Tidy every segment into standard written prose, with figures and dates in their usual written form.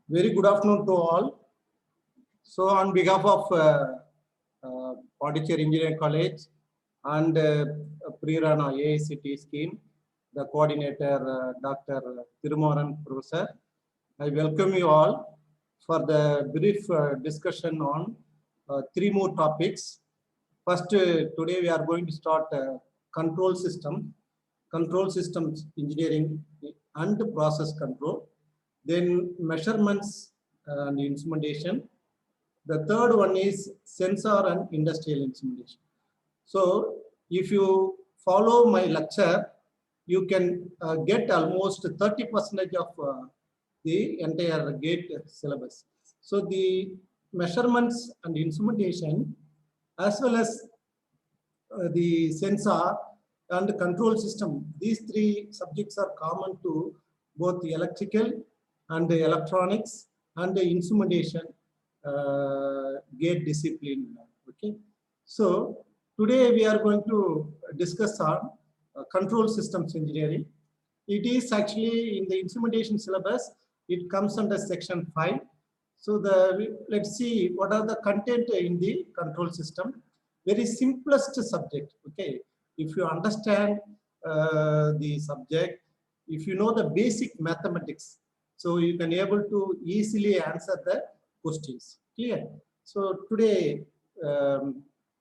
Very good afternoon to all. So, on behalf of Pondicherry Engineering College and Pre-Rana AICT scheme, the coordinator Dr. Thirumaran Professor, I welcome you all for the brief discussion on three more topics. First, today we are going to start control systems engineering and process control. Then measurements and instrumentation. The third one is sensor and industrial instrumentation. So if you follow my lecture, you can get almost 30% of the entire GATE syllabus. So the measurements and instrumentation, as well as the sensor and control system, these three subjects are common to both the electrical and the electronics and the instrumentation GATE discipline. Okay, so today we are going to discuss on control systems engineering. It is actually in the instrumentation syllabus. It comes under section 5. So let's see what are the content in the control system. Very simplest subject. Okay, if you understand the subject, if you know the basic mathematics, so you can able to easily answer the questions. Clear? So today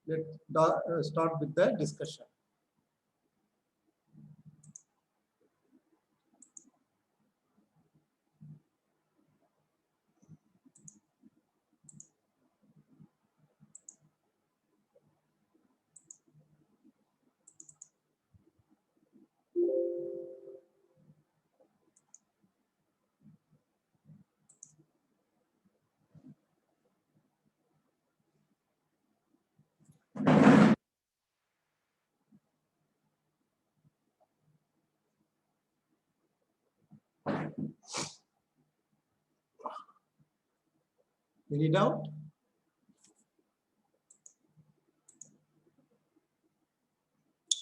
let's start with the discussion. Any doubt?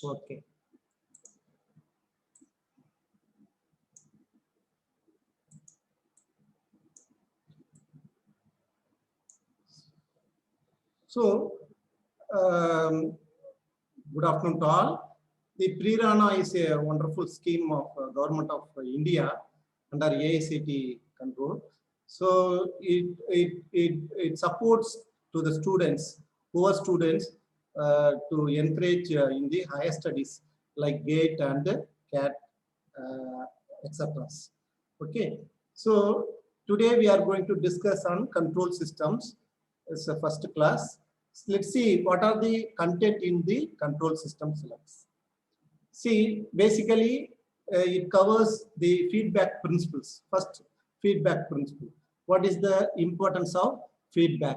Okay. So, good afternoon to all. The Pre-Rana is a wonderful scheme of Government of India under AICT control. So it supports to the students, poor students, to encourage in the higher studies like GATE and CAT, etc. Okay. So today we are going to discuss on control systems. It's a first class. Let's see what are the content in the control system syllabus. See, basically, it covers the feedback principles. First, feedback principle. What is the importance of feedback?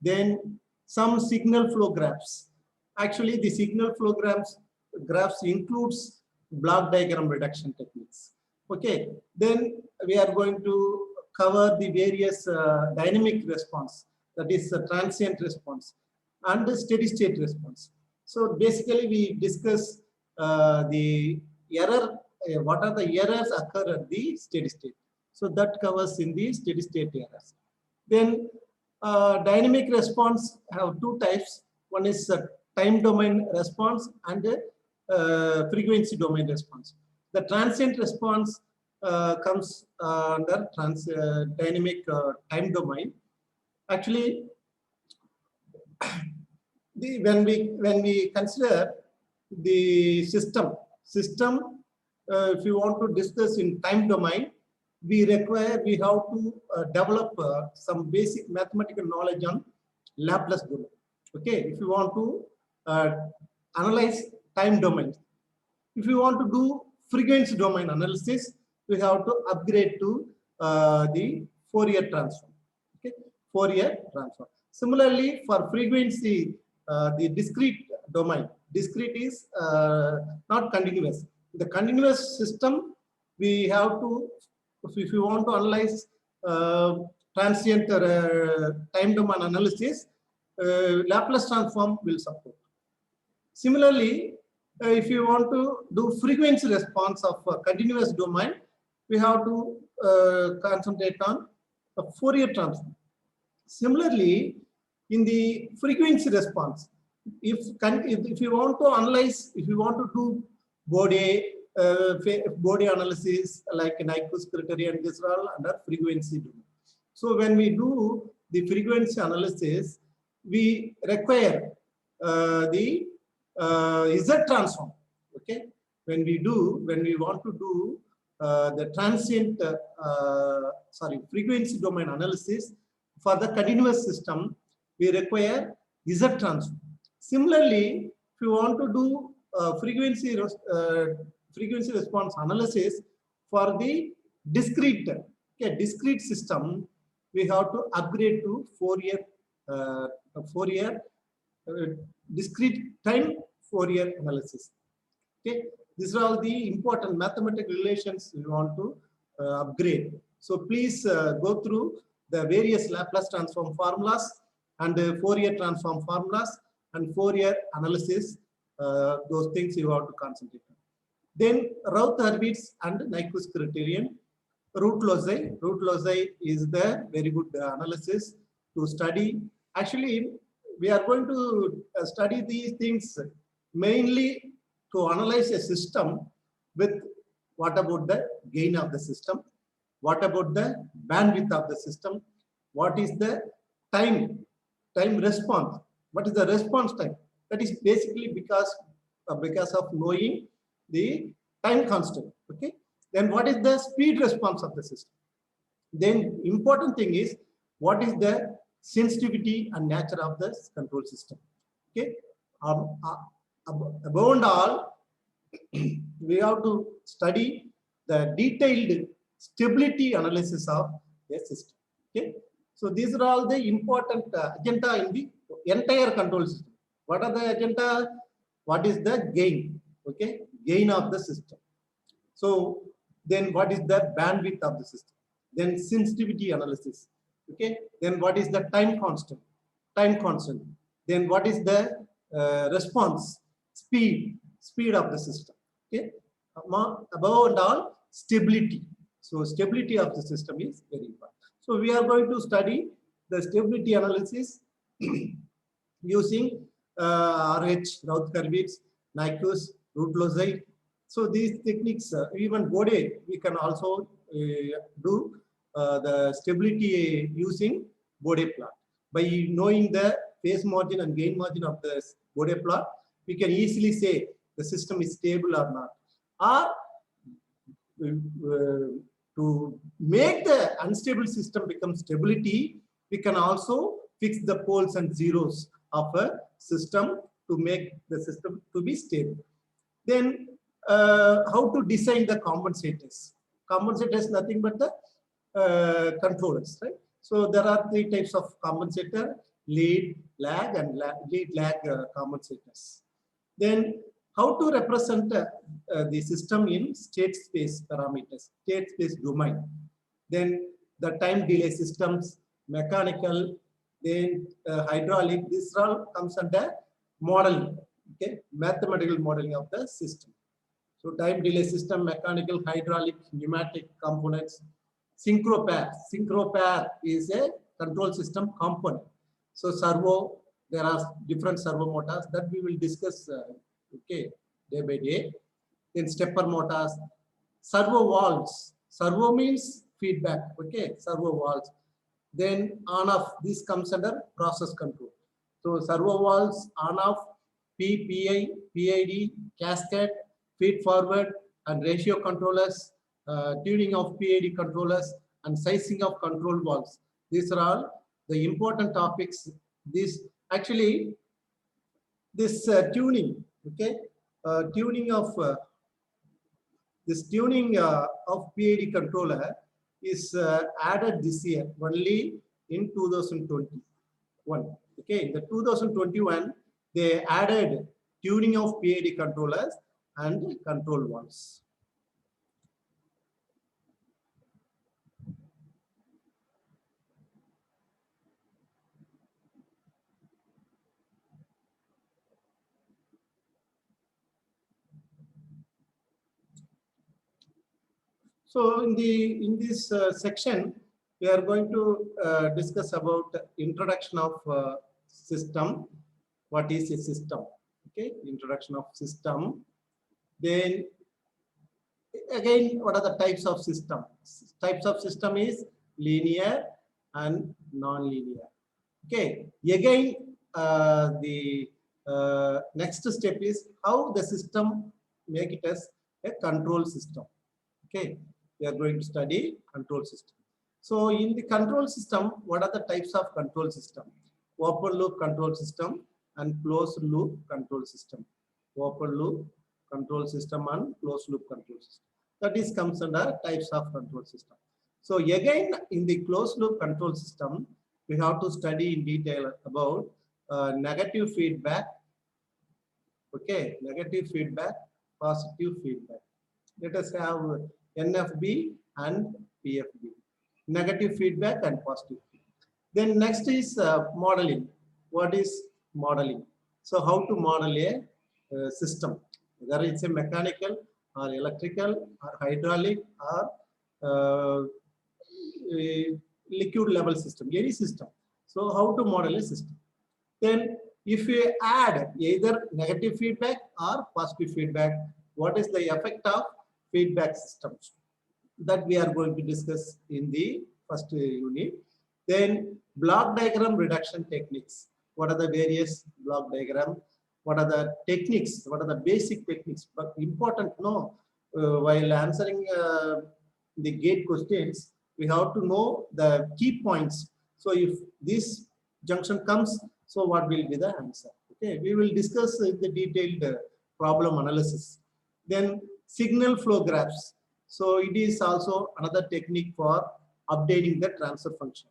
Then some signal flow graphs. Actually, the signal flow graphs includes block diagram reduction techniques. Okay. Then we are going to cover the various dynamic response, that is transient response and steady state response. So basically, we discuss the error, what are the errors occur at the steady state. So that covers in the steady state errors. Then dynamic response have two types. One is time domain response and frequency domain response. The transient response comes under dynamic time domain. Actually, when we consider the system, if you want to discuss in time domain, we have to develop some basic mathematical knowledge on Laplace domain. Okay, if you want to analyze time domains, if you want to do frequency domain analysis, we have to upgrade to the Fourier transform. Okay, Fourier transform. Similarly, for frequency, the discrete domain. Discrete is not continuous. The continuous system, we have to, if you want to analyze transient time domain analysis, Laplace transform will support. Similarly, if you want to do frequency response of continuous domain, we have to concentrate on a Fourier transform. Similarly, in the frequency response, if you want to analyze, if you want to do Bode analysis like Nyquist criterion, these are all under frequency domain. So when we do the frequency analysis, we require the Z transform. Okay, when we want to do the transient, frequency domain analysis for the continuous system, we require Z transform. Similarly, if you want to do frequency response analysis for the discrete, discrete system, we have to upgrade to Fourier discrete time Fourier analysis. Okay, these are all the important mathematical relations we want to upgrade. So please go through the various Laplace transform formulas and Fourier transform formulas and Fourier analysis. Those things you have to concentrate on. Then Routh-Hurwitz and Nyquist criterion. Root-Lozay is the very good analysis to study. Actually, we are going to study these things mainly to analyze a system with what about the gain of the system, what about the bandwidth of the system, what is the time response, what is the response time. That is basically because of knowing the time constant. Okay, then what is the speed response of the system. Then important thing is what is the sensitivity and nature of the control system. Okay, above all, we have to study the detailed stability analysis of a system. Okay, so these are all the important agenda in the entire control system. What are the agenda? What is the gain? Okay, gain of the system. So then what is the bandwidth of the system? Then sensitivity analysis. Okay, then what is the time constant? Then what is the response speed of the system. Okay, above and all, stability. So stability of the system is very important. So we are going to study the stability analysis using RH, Routh-Hurwitz, Nyquist, Root-Lozay. So these techniques, even Bode, we can also do the stability using Bode plot. By knowing the phase margin and gain margin of the Bode plot, we can easily say the system is stable or not. Or to make the unstable system become stability, we can also fix the poles and zeros of a system to make the system to be stable. Then how to design the compensators. Compensators nothing but the controllers, right? So there are three types of compensator: lead, lag, and lead lag compensators. Then how to represent the system in state space parameters, state space domain. Then the time delay systems, mechanical, then hydraulic. This all comes under modeling. Okay, mathematical modeling of the system. So time delay system, mechanical, hydraulic, pneumatic components. Synchro pair is a control system component. So servo, there are different servo motors that we will discuss okay, day by day. Then stepper motors, servo valves. Servo means feedback. Okay, servo valves. Then on off, this comes under process control. So servo valves on off, PI, PID, cascade, feed forward, and ratio controllers, tuning of PID controllers, and sizing of control valves. These are all the important topics. This actually, this tuning, okay, tuning of PID controller is added this year only in 2021. Okay, in the 2021 they added tuning of PID controllers and control valves. So in this section, we are going to discuss about introduction of system. What is a system? Okay, introduction of system. Then again, what are the types of system? Types of system is linear and non-linear. Okay, again, the next step is how the system make it as a control system. Okay, we are going to study control system. So in the control system, what are the types of control system? Open loop control system and closed loop control system. Open loop control system and closed loop control system. That is comes under types of control system. So again, in the closed loop control system, we have to study in detail about negative feedback. Okay, negative feedback, positive feedback. Let us have NFB and PFB. Negative feedback and positive feedback. Then next is modeling. What is modeling? So how to model a system, whether it's a mechanical or electrical or hydraulic or liquid level system, any system. So how to model a system? Then if we add either negative feedback or positive feedback, what is the effect of feedback systems? That we are going to discuss in the first unit. Then block diagram reduction techniques. What are the various block diagram? What are the techniques? What are the basic techniques? But important to know while answering the gate questions, we have to know the key points. So if this junction comes, so what will be the answer? Okay, we will discuss the detailed problem analysis. Then signal flow graphs. So it is also another technique for updating the transfer function.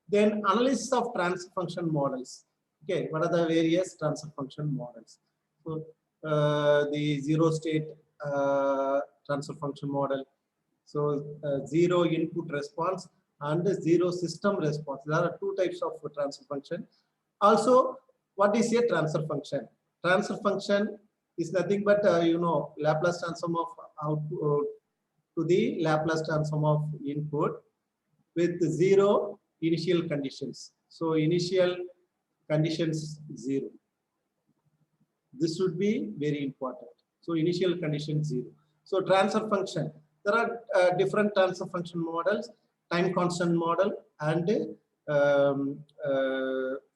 Then analysis of transfer function models. Okay, what are the various transfer function models? So the zero state transfer function model. So zero input response and zero system response. There are two types of transfer function. Also, what is a transfer function? Transfer function is nothing but Laplace transform of output to the Laplace transform of input with zero initial conditions. So initial conditions 0. This should be very important. So initial condition 0. So transfer function. There are different transfer function models, time constant model and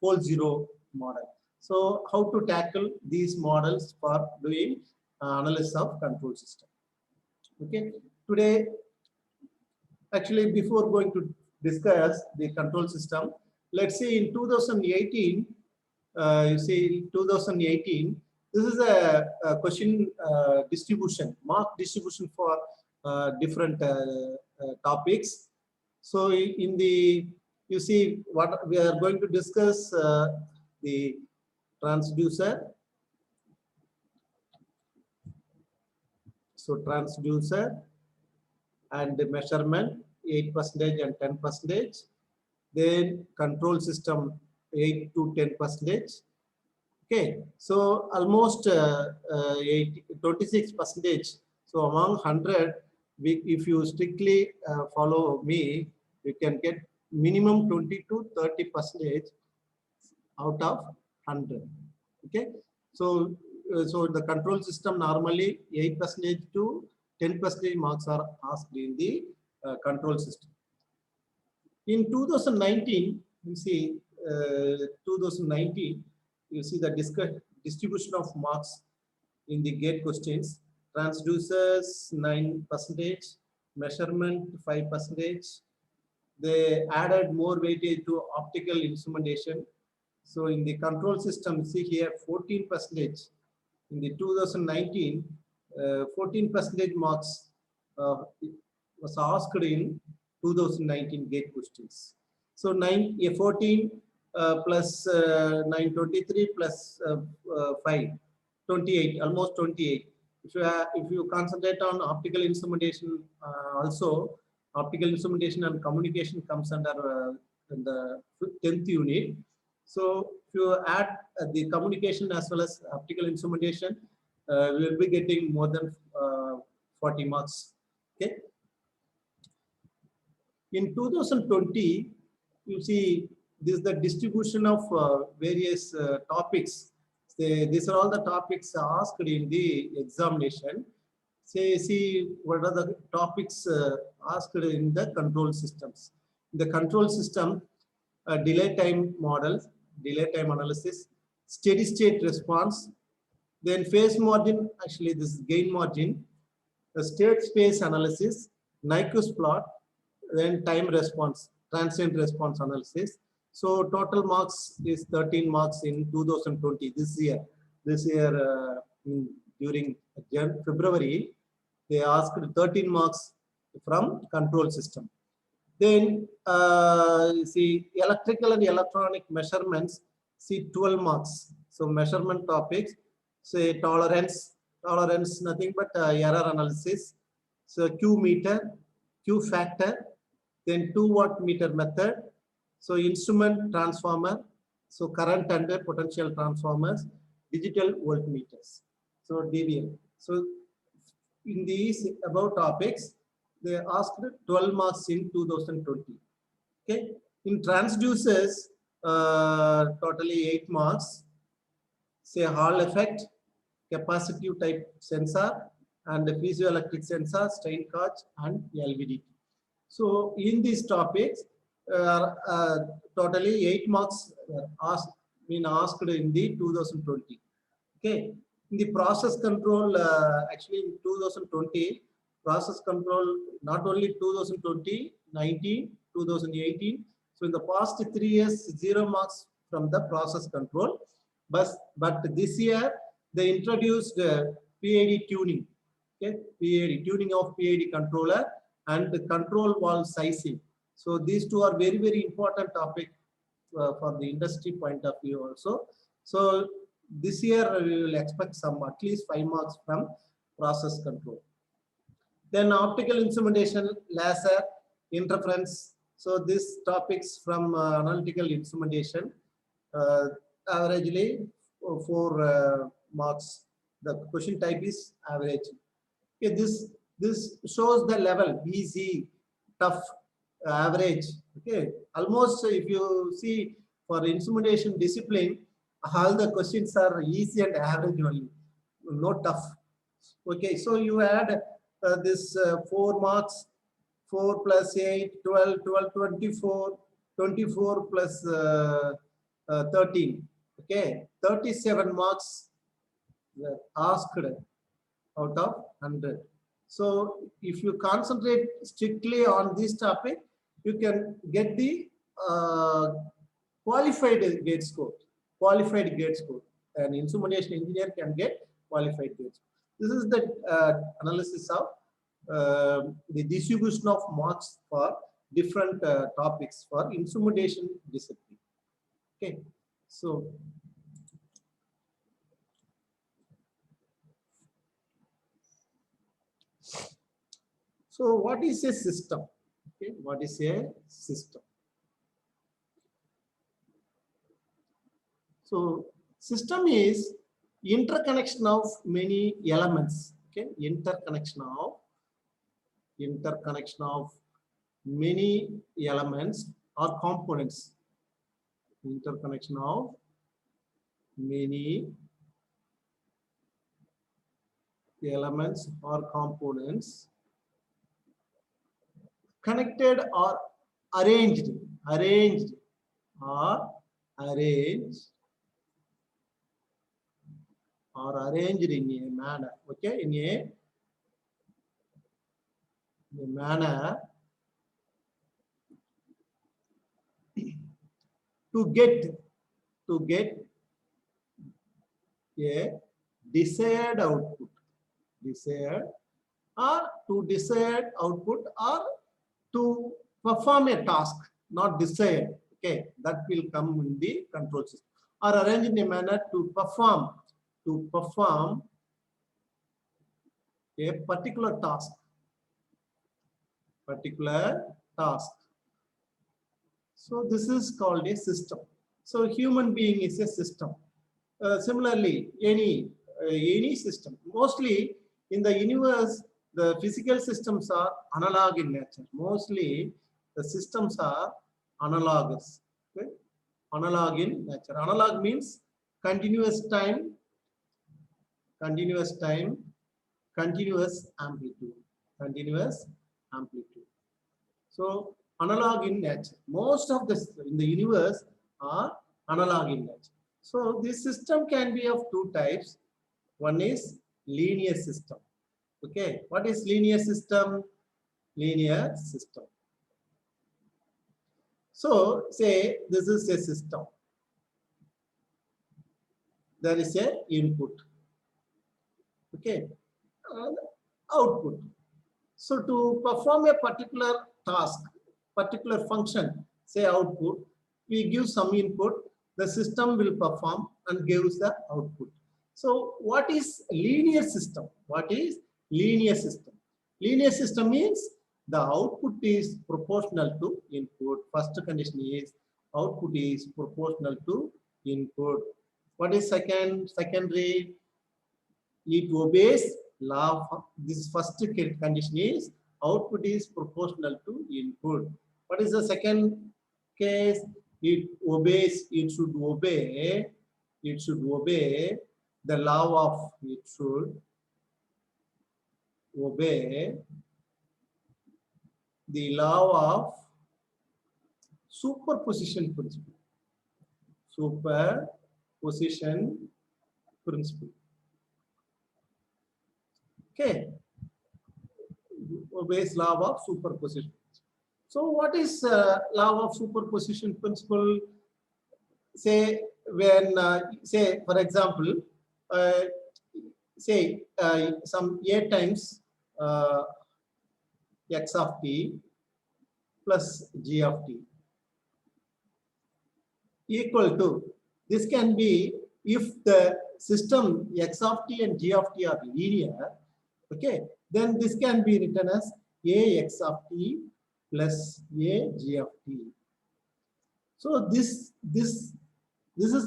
pole zero model. So how to tackle these models for doing analysis of control system? Okay. Today, actually, before going to discuss the control system, let's see in 2018. You see, 2018. This is a question distribution, mark distribution for different topics. So in the, you see what we are going to discuss the transducer. So transducer and the measurement 8% and 10%. Then control system 8 to 10%. Okay, so almost 26%. So among 100, if you strictly follow me, you can get minimum 20 to 30% out of 100. Okay, so so the control system normally 8% to 10% marks are asked in the control system. In 2019, you see 2019. You see the distribution of marks in the gate questions. Transducers 9%, measurement 5%. They added more weightage to optical instrumentation. So in the control system, see here 14%. In the 2019, 14% marks was asked in 2019 gate questions. So 14 plus 9, 23 plus 5, 28, almost 28. If you concentrate on optical instrumentation, also optical instrumentation and communication comes under in the 10th unit. So if you add the communication as well as optical instrumentation, we will be getting more than 40 marks. Okay. In 2020, you see this is the distribution of various topics. These are all the topics asked in the examination. See what are the topics asked in the control systems. In the control system, delay time models, delay time analysis, steady state response, then phase margin, actually this is gain margin, the state space analysis, Nyquist plot, then time response, transient response analysis. So total marks is 13 marks in 2020, this year. This year during February, they asked 13 marks from control system. Then see electrical and electronic measurements, see 12 marks. So measurement topics, say tolerance nothing but error analysis. So Q meter, Q factor, then 2 watt meter method. So instrument transformer, so current and potential transformers, digital voltmeters. So DVM. So in these above topics, they asked 12 marks in 2020. Okay. In transducers, totally 8 marks. Say Hall effect, capacitive type sensor, and the piezoelectric sensor, strain gauge, and LVDT. So in these topics, totally 8 marks been asked in the 2020. Okay. In the process control, actually in 2020, process control, not only 2020, 19, 2018. So in the past 3 years, 0 marks from the process control. But this year, they introduced PID tuning. Okay, PID, tuning of PID controller and the control valve sizing. So these two are very, very important topic for the industry point of view also. So this year we will expect some at least 5 marks from process control. Then optical instrumentation, laser, interference. So these topics from analytical instrumentation, averagely 4 marks. The question type is average. Okay, this shows the level easy, tough, average. Okay, almost if you see for instrumentation discipline, all the questions are easy and average only, no tough. Okay, so you add this 4 marks, 4 plus 8, 12, 12, 24, 24 plus 13. Okay, 37 marks were asked out of 100. So if you concentrate strictly on this topic, you can get the qualified gate score. Qualified gate score. An instrumentation engineer can get qualified gate score. This is the analysis of the distribution of marks for different topics for instrumentation discipline. Okay, so what is a system? Okay, what is a system? So system is interconnection of many elements. Okay, interconnection of many elements or components. Interconnection of many elements or components connected or arranged in a manner. Okay, in a manner to get a desired output, or to perform a task not desired. Okay, that will come in the control system, or arranged in a manner to perform a particular task. So this is called a system. So human being is a system. Similarly, any system. Mostly in the universe, the physical systems are analog in nature. Mostly The systems are analogous. Okay? Analog in nature. Analog means continuous time, continuous time, continuous amplitude, continuous amplitude. So analog in nature. Most of this in the universe are analog in nature. So this system can be of two types. One is linear system. Okay, what is linear system? Linear system. So say this is a system. There is a input. Okay, output. So to perform a particular task, particular function, say output, we give some input, the system will perform and gives the output. So what is linear system? What is linear system? Linear system means the output is proportional to input. First condition is output is proportional to input. What is secondary? It obeys law of this first condition is output is proportional to input. What is the second case? It should obey the law of, it should obey the law of superposition principle. Superposition principle. Okay, obeys law of superposition. So what is law of superposition principle? Say when say for example, say some a times x of t plus g of t equal to, this can be if the system x of t and g of t are linear. Okay, then this can be written as a x of t plus a g of t. So this is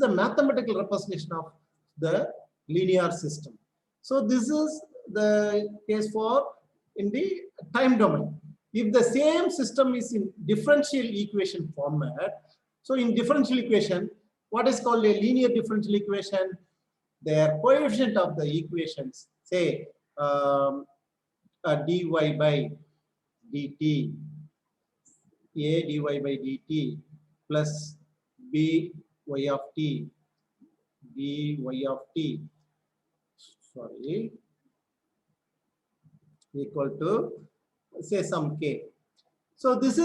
the mathematical representation of the linear system. So this is the case for in the time domain. If the same system is in differential equation format, so in differential equation, what is called a linear differential equation? Their coefficient of the equations, say dy by dt, a dy by dt plus b y of t, dy of t, sorry, equal to say some k. So this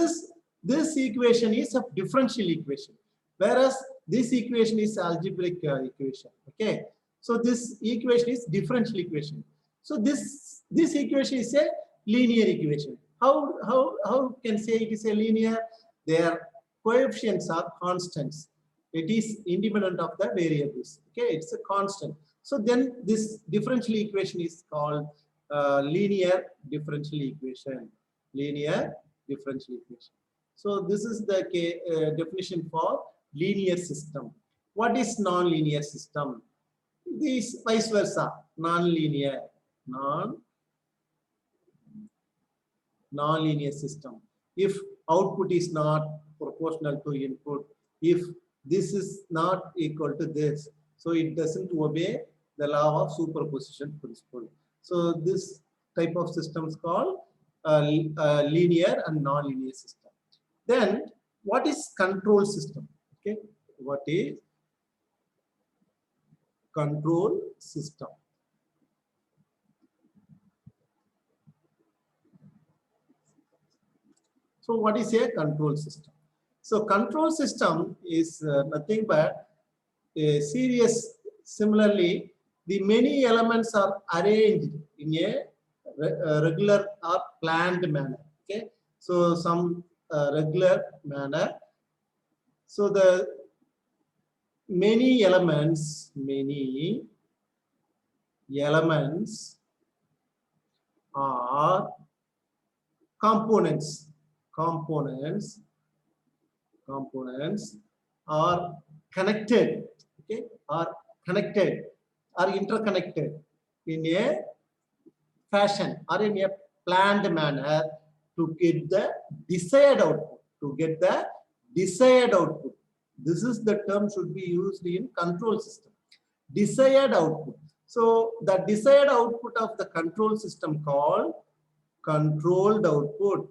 equation is a differential equation, whereas this equation is algebraic equation. Okay, so this equation is differential equation. So this equation is a linear equation. How can say it is a linear? Their coefficients are constants. It is independent of the variables. Okay, it's a constant. So then this differential equation is called linear differential equation. Linear differential equation. So this is the definition for linear system. What is non-linear system? This vice versa. Non-linear. Non-linear system. If output is not proportional to input, if this is not equal to this, so it doesn't obey the law of superposition principle. So this type of system is called linear and non-linear system. Then what is control system? Okay, what is control system? So what is a control system? So control system is nothing but a series. Similarly, the many elements are arranged in a regular or planned manner. Okay, so some regular manner. So the many elements are components are connected, okay, are connected, are interconnected in a fashion or in a planned manner to get the desired output. To get the desired output. This is the term should be used in control system. Desired output. So the desired output of the control system called controlled output.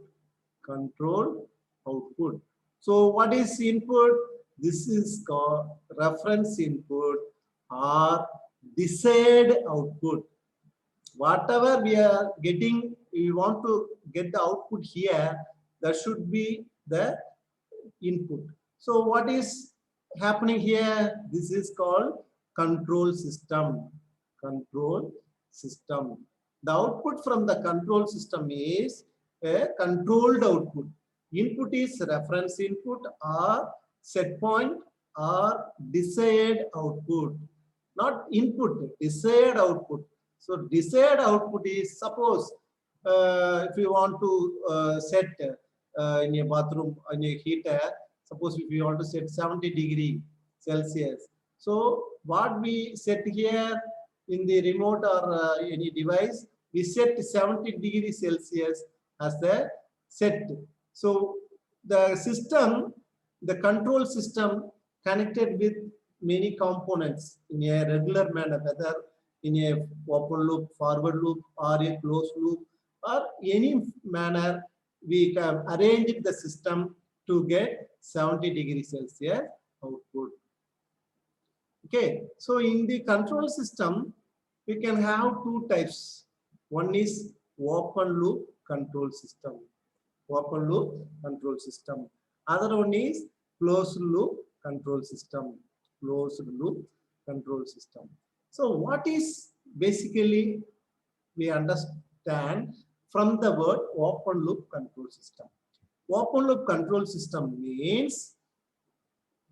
Controlled output. So what is input? This is called reference input or desired output. Whatever we are getting, we want to get the output here, that should be the input. So what is happening here? This is called control system. Control system. The output from the control system is a controlled output. Input is reference input or set point or desired output. Not input, desired output. So desired output is, suppose if you want to set in a bathroom, in a heater, suppose if you want to set 70°C. So what we set here in the remote or any device, we set 70°C as the set. So the system, the control system connected with many components in a regular manner, whether in a open loop, forward loop, or a closed loop, or any manner, we can arrange the system to get 70°C output. Okay, so in the control system, we can have two types. One is open loop control system. Open loop control system. Other one is closed loop control system. Closed loop control system. So what is basically we understand from the word open loop control system. Open loop control system means,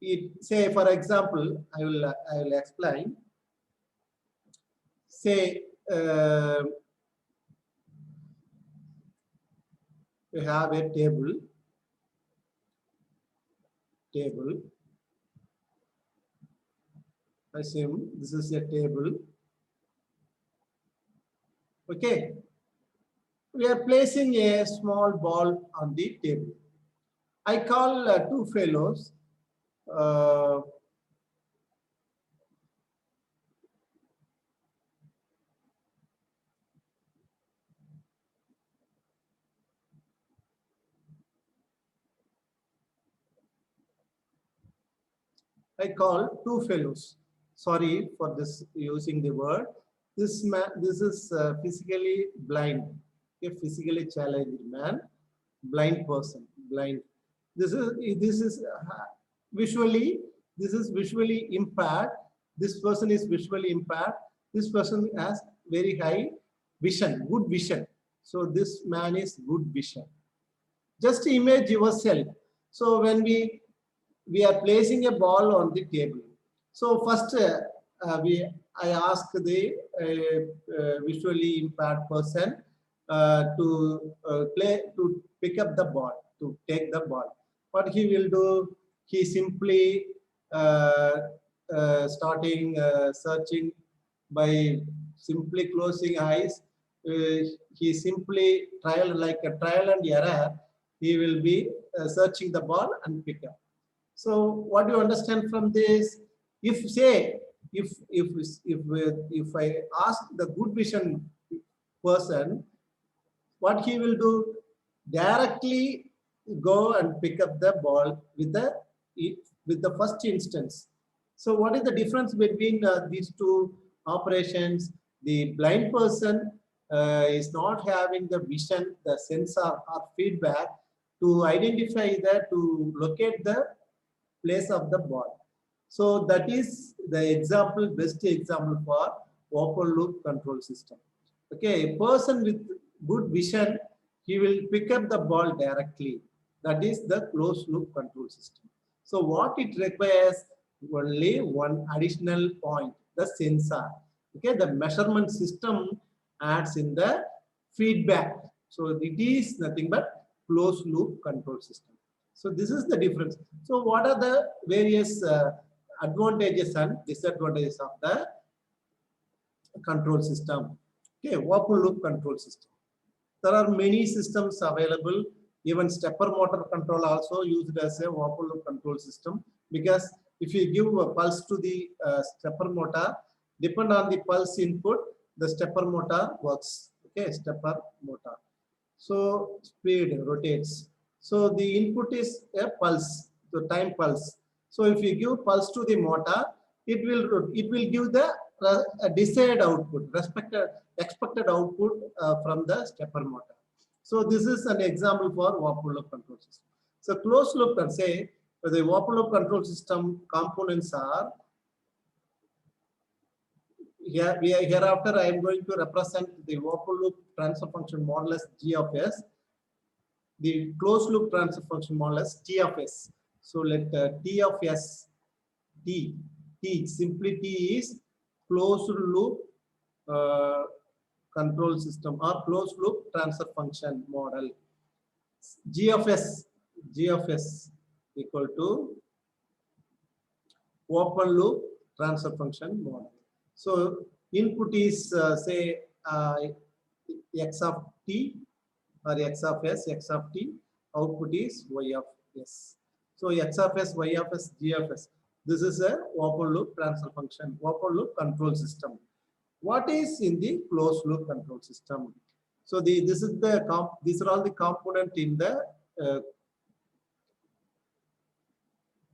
it, say for example, I will explain. Say we have a table. Assume this is a table. Okay. We are placing a small ball on the table. I call two fellows. I call two fellows. Sorry for this using the word. This is physically blind, a physically challenged man, blind person, blind. This is visually. This is visually impaired. This person is visually impaired. This person has very high vision, good vision. So this man is good vision. Just imagine yourself. So when we are placing a ball on the table. So first I ask the visually impaired person to pick up the ball, to take the ball. What he will do, he simply starting searching by simply closing eyes. He simply like a trial and error. He will be searching the ball and pick up. So what do you understand from this? If I ask the good vision person, what he will do, directly go and pick up the ball with the first instance. So what is the difference between these two operations? The blind person is not having the vision, the sensor or feedback to identify that, to locate the place of the ball. So that is the example, best example for open loop control system. Okay, a person with good vision, he will pick up the ball directly. That is the closed loop control system. So what it requires, only one additional point, the sensor. Okay, the measurement system adds in the feedback. So it is nothing but closed loop control system. So this is the difference. So what are the various advantages and disadvantages of the control system? Okay, open loop control system. There are many systems available. Even stepper motor control also used as a open loop control system, because if you give a pulse to the stepper motor, depend on the pulse input, the stepper motor works. Okay, stepper motor. So speed rotates. So the input is a pulse, the time pulse. So if you give pulse to the motor, it will give the desired output, expected output from the stepper motor. So this is an example for open loop control system. So closed loop can say the open loop control system components are here. Hereafter I am going to represent the open loop transfer function model as G of S, the closed loop transfer function model as T of S. So let T of S, T simply T is closed loop control system or closed loop transfer function model. G of S equal to open loop transfer function model. So input is say X of T or X of S, X of T. Output is Y of S. So X of S, Y of S, G of S. This is a open loop transfer function, open loop control system. What is in the closed loop control system? So these are all the component in the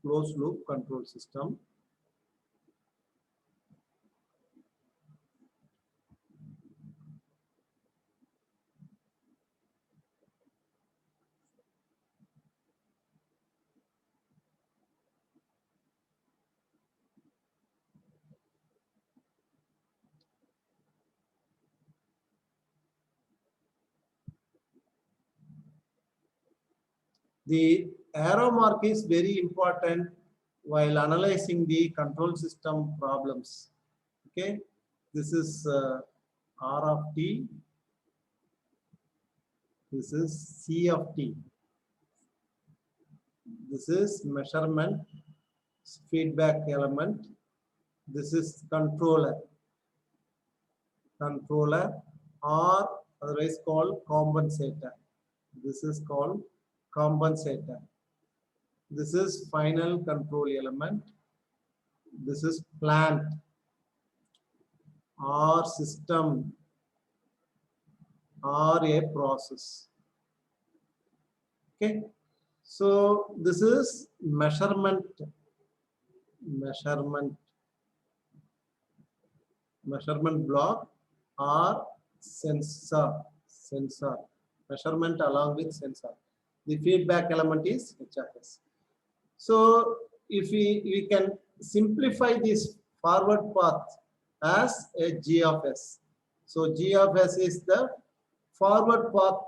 closed loop control system. The arrow mark is very important while analyzing the control system problems. Okay, this is R of T, this is C of T, this is measurement, feedback element, this is controller, or otherwise called compensator. This is called compensator. This is final control element. This is plant or system or a process. Okay, so this is measurement block or sensor measurement along with sensor. The feedback element is HFS. So if we can simplify this forward path as a G of S. So G of S is the forward path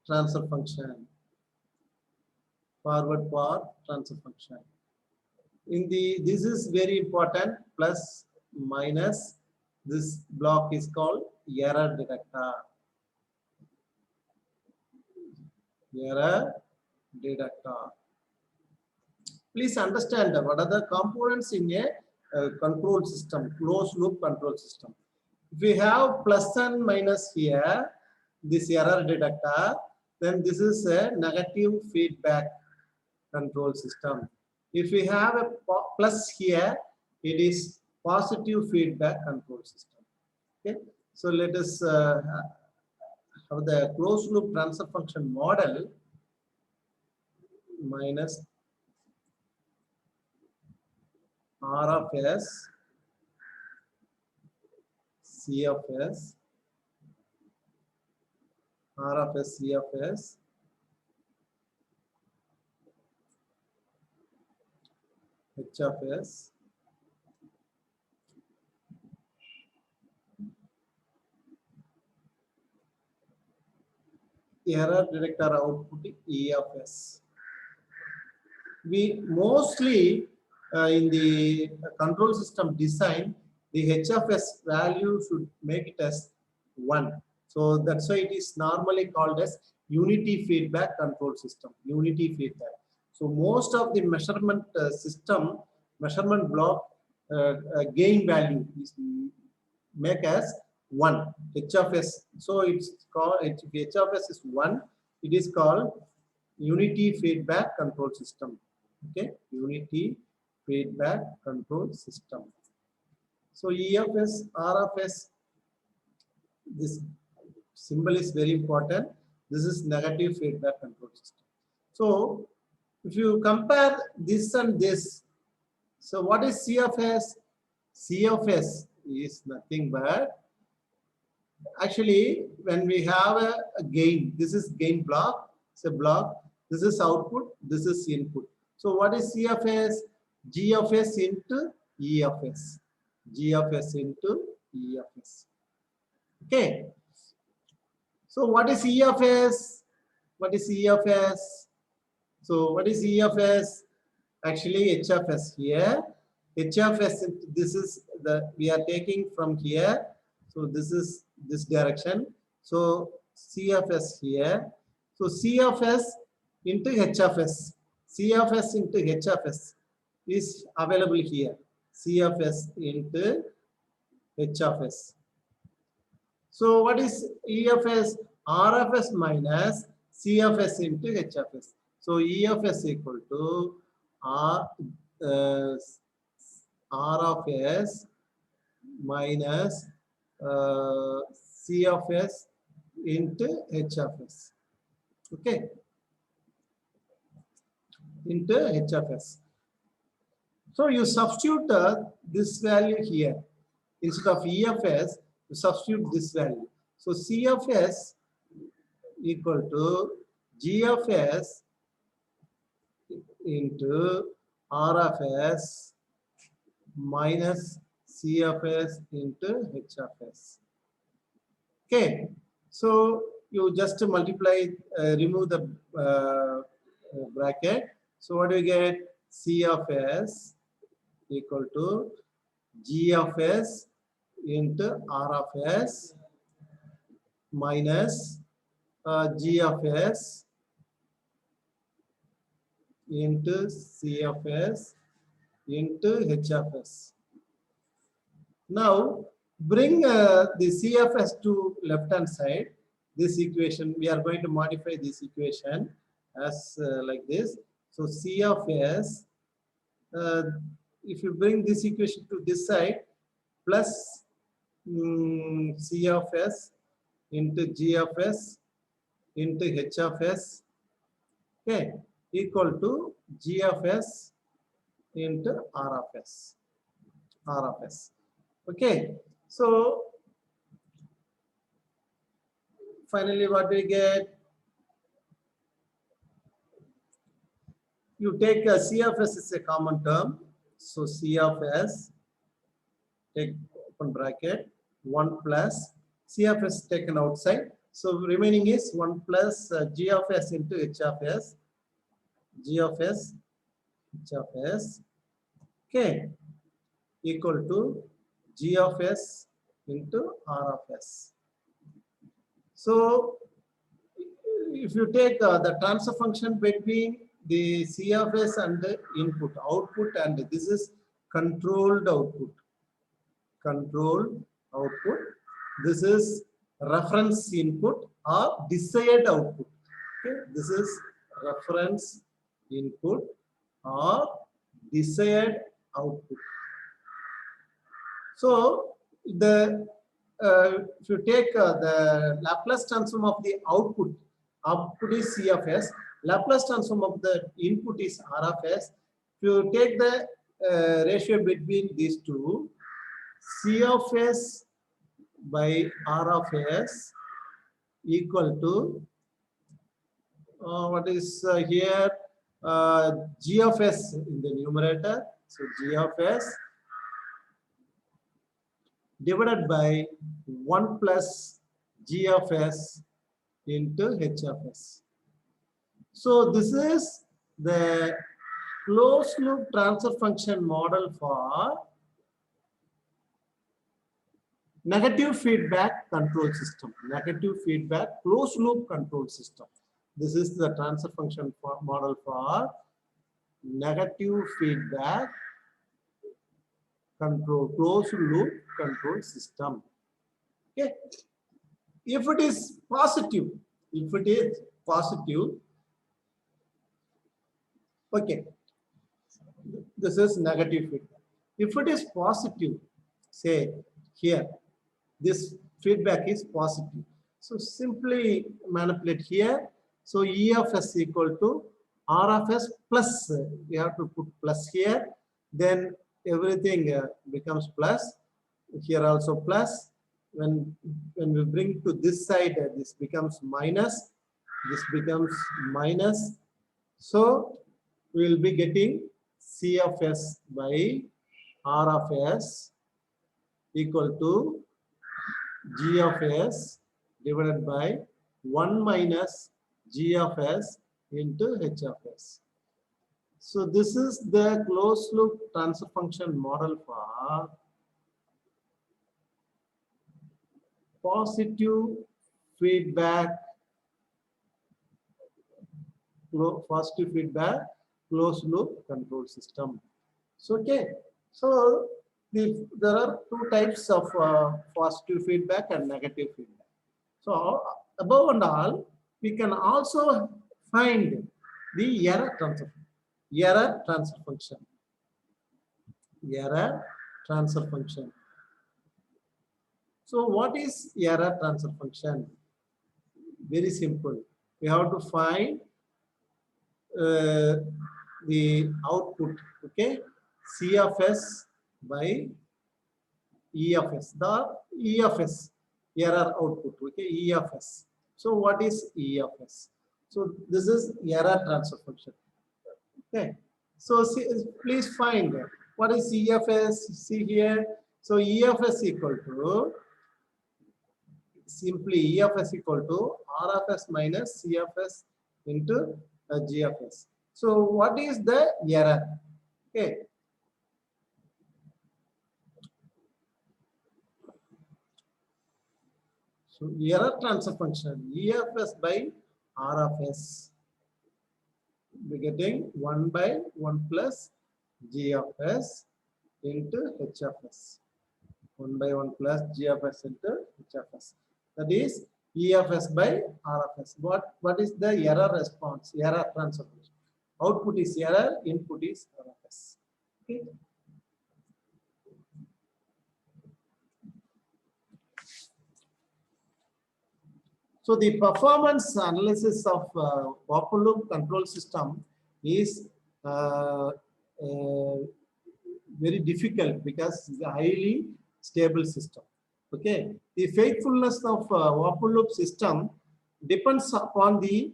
transfer function. Forward path transfer function. This is very important, plus minus. This block is called error detector. Error detector. Please understand what are the components in a control system, closed loop control system. If we have plus and minus here, this error detector, then this is a negative feedback control system. If we have a plus here, it is positive feedback control system. Okay, so let us have the closed loop transfer function model minus R of S, C of S, R of S, C of S, H of S, error detector output E of S. We mostly in the control system design, the H of S value should make it as 1. So that's why it is normally called as unity feedback control system, unity feedback. So most of the measurement system, measurement block gain value is make as 1, H of S. So it's called, if H of S is 1, it is called unity feedback control system. Okay, unity feedback control system. So E of S, R of S, this symbol is very important. This is negative feedback control system. So if you compare this and this, so what is C of S? C of S is nothing but, actually when we have a gain, this is gain block, it's a block, this is output, this is input. So what is C of S? G of S into E of S. G of S into E of S. Okay. So what is E of S? What is E of S? So what is E of S? Actually H of S here. H of S, this is the, we are taking from here. So this is this direction. So C of S here. So C of S into H of S. C of S into H of S is available here. C of S into H of S. So what is E of S? R of S minus C of S into H of S. So E of S equal to R, R of S minus C of S into H of S. Okay, into H of S. So you substitute this value here. Instead of E of S, you substitute this value. So C of S equal to G of S into R of S minus C of S into H of S. Okay, so you just multiply, remove the bracket. So what do you get? C of S equal to G of S into R of S minus G of S into C of S into H of S. Now bring the C of S to left hand side. This equation, we are going to modify this equation as like this. So C of S, if you bring this equation to this side, plus C of S into G of S into H of S, okay, equal to G of S into R of S. R of S. Okay, so finally what we get? You take C of S is a common term. So C of S, take open bracket, 1 plus C of S taken outside. So remaining is 1 plus G of S into H of S. G of S, H of S, okay, equal to G of S into R of S. So if you take the transfer function between the C of S and the input, output, and this is controlled output. Controlled output. This is reference input or desired output. Okay, this is reference input or desired output. So the if you take the Laplace transform of the output is C of S, Laplace transform of the input is R of S. If you take the ratio between these two, C of S by R of S equal to what is here, G of S in the numerator. So G of S divided by 1 plus G of S into H of S. So this is the closed loop transfer function model for negative feedback control system. Negative feedback closed loop control system. This is the transfer function model for negative feedback control, closed loop control system. Okay. If it is positive, okay, this is negative feedback. If it is positive, say here, this feedback is positive. So simply manipulate here. So E of S equal to R of S plus, we have to put plus here, then everything becomes plus, here also plus. When we bring to this side, this becomes minus, this becomes minus. So we will be getting C of S by R of S equal to G of S divided by 1 minus G of S into H of S. So this is the closed loop transfer function model for positive feedback closed loop control system. So okay, so there are two types of positive feedback and negative feedback. So above and all, we can also find the error transfer function. Error transfer function. So what is error transfer function? Very simple. We have to find the output, okay, C of S by E of S, the E of S, error output, okay, E of S. So what is E of S? So this is error transfer function, okay. So see, please find what is E of S, see here. So E of S equal to, simply E of S equal to R of S minus C of S into G of S. So what is the error? Okay. So error transfer function E of S by R of S. We're getting 1 by 1 plus G of S into H of S. 1 by 1 plus G of S into H of S. That is E of S by R of S. What is the error response? Error transfer function. Output is error, input is R of S. Okay. So the performance analysis of open loop control system is very difficult because it's a highly stable system. Okay, the faithfulness of open loop system depends upon the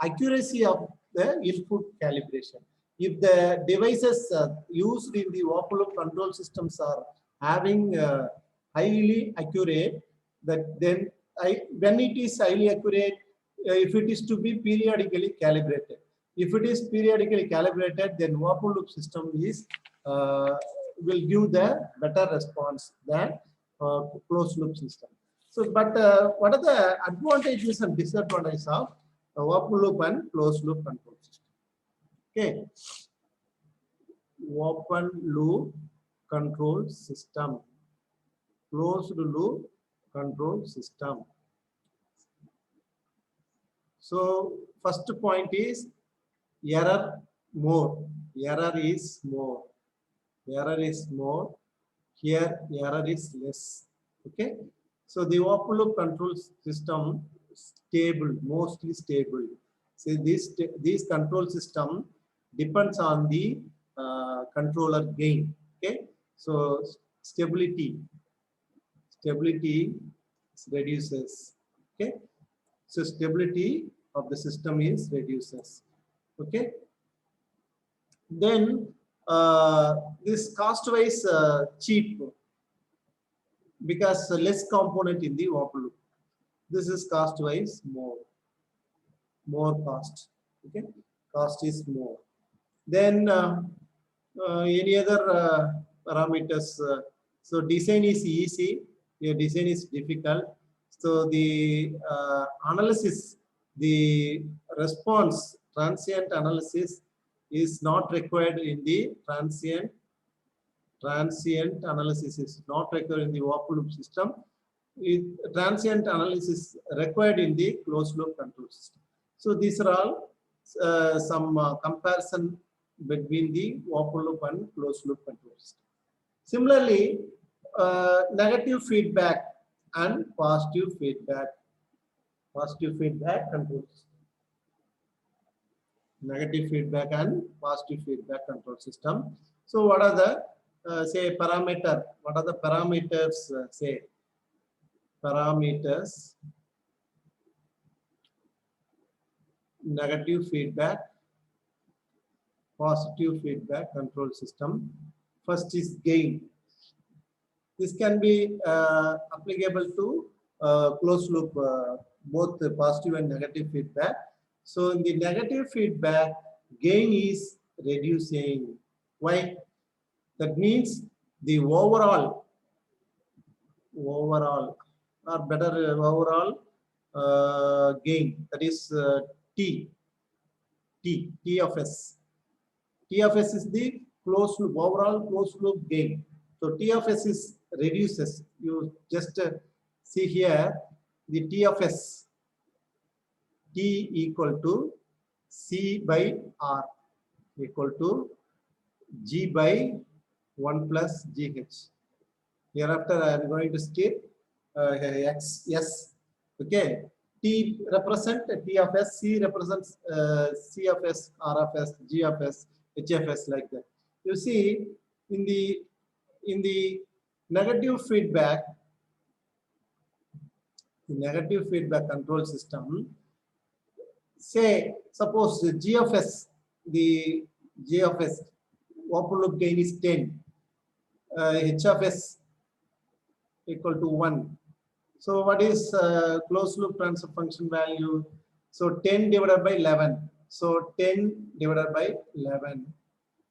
accuracy of the input calibration. If the devices used in the open loop control systems are having highly accurate, that then when it is highly accurate, if it is to be periodically calibrated. If it is periodically calibrated, then open loop system is will give the better response than closed loop system. So, but what are the advantages and disadvantages of open loop and closed loop control system? Okay, open loop control system, closed loop control system. So first point is error more. Error is more. Error is more. Here error is less. Okay. So the open loop control system stable, mostly stable. So this control system depends on the controller gain. Okay. So stability reduces. Okay. So stability of the system is reduces. Okay. Then this cost-wise cheap because less component in the open loop. This is cost-wise more cost. Okay, cost is more. Then any other parameters? So design is easy. Your design is difficult. So the analysis, the response, transient analysis is not required in the transient analysis is not required in the open loop system. transient analysis required in the closed loop control system. So these are all some comparison between the open loop and closed loop control system. Similarly, negative feedback and positive feedback control system. Negative feedback and positive feedback control system. So what are the say parameter? What are the parameters? Say parameters. Negative feedback, positive feedback control system. First is gain. This can be applicable to closed loop, both the positive and negative feedback. So in the negative feedback, gain is reducing. Why? That means the overall or better overall gain, that is T of S. T of S is the closed loop, overall closed loop gain. So T of S is reduces. You just see here the T of S, T equal to C by R equal to G by 1 plus GH. Hereafter I am going to skip X, S. Okay. T represent T of S, C represents C of S, R of S, G of S, H of S, like that. You see, in the negative feedback, the negative feedback control system, say suppose the G of S, the G of S open loop gain is 10, H of S equal to 1. So what is closed loop transfer function value? So 10 divided by 11. So 10 divided by 11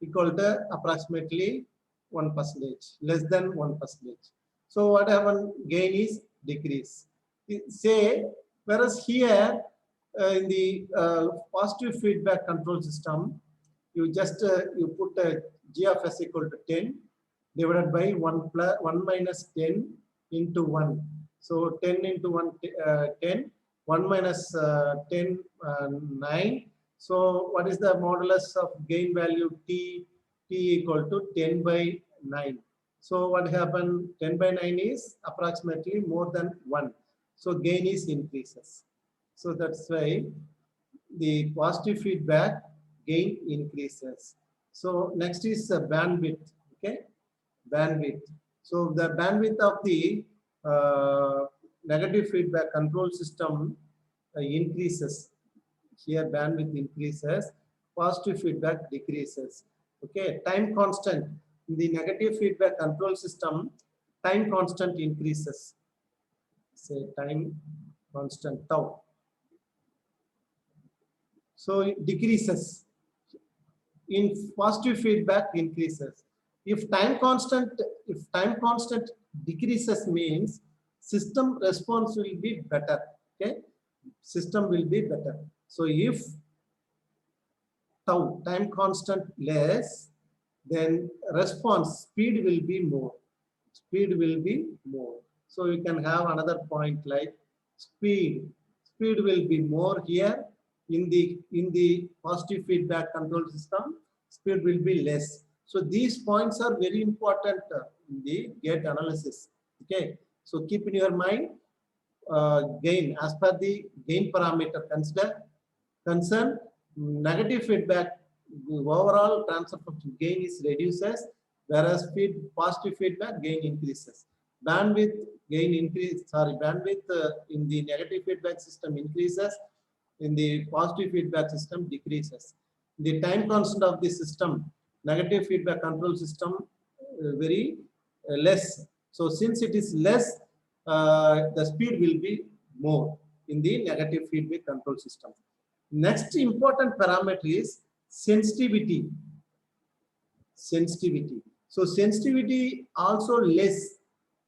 equal to approximately 1%, less than 1%. So what happened? Gain is decrease. Say, whereas here in the positive feedback control system, you just you put G of S equal to 10 divided by 1 minus 10 into 1. So 10 into 1, 10, 1 minus 10, 9. So what is the modulus of gain value T? T equal to 10 by 9. So what happened? 10 by 9 is approximately more than 1. So gain is increases. So that's why the positive feedback gain increases. So next is bandwidth. Okay, bandwidth. So the bandwidth of the negative feedback control system increases. Here bandwidth increases, positive feedback decreases. Okay, time constant in the negative feedback control system, time constant increases. Say time constant tau. So it decreases. In positive feedback increases. If time constant decreases means system response will be better. Okay, system will be better. So if tau, time constant less, then response speed will be more. Speed will be more. So you can have another point like speed. Speed will be more here in the positive feedback control system. Speed will be less. So these points are very important in the gate analysis. Okay. So keep in your mind gain as per the gain parameter concern negative feedback, overall transfer function gain is reduces, whereas positive feedback gain increases. Bandwidth gain increase, bandwidth in the negative feedback system increases, in the positive feedback system decreases. The time constant of the system, negative feedback control system, very less. So since it is less, the speed will be more in the negative feedback control system. Next important parameter is sensitivity. Sensitivity. So sensitivity also less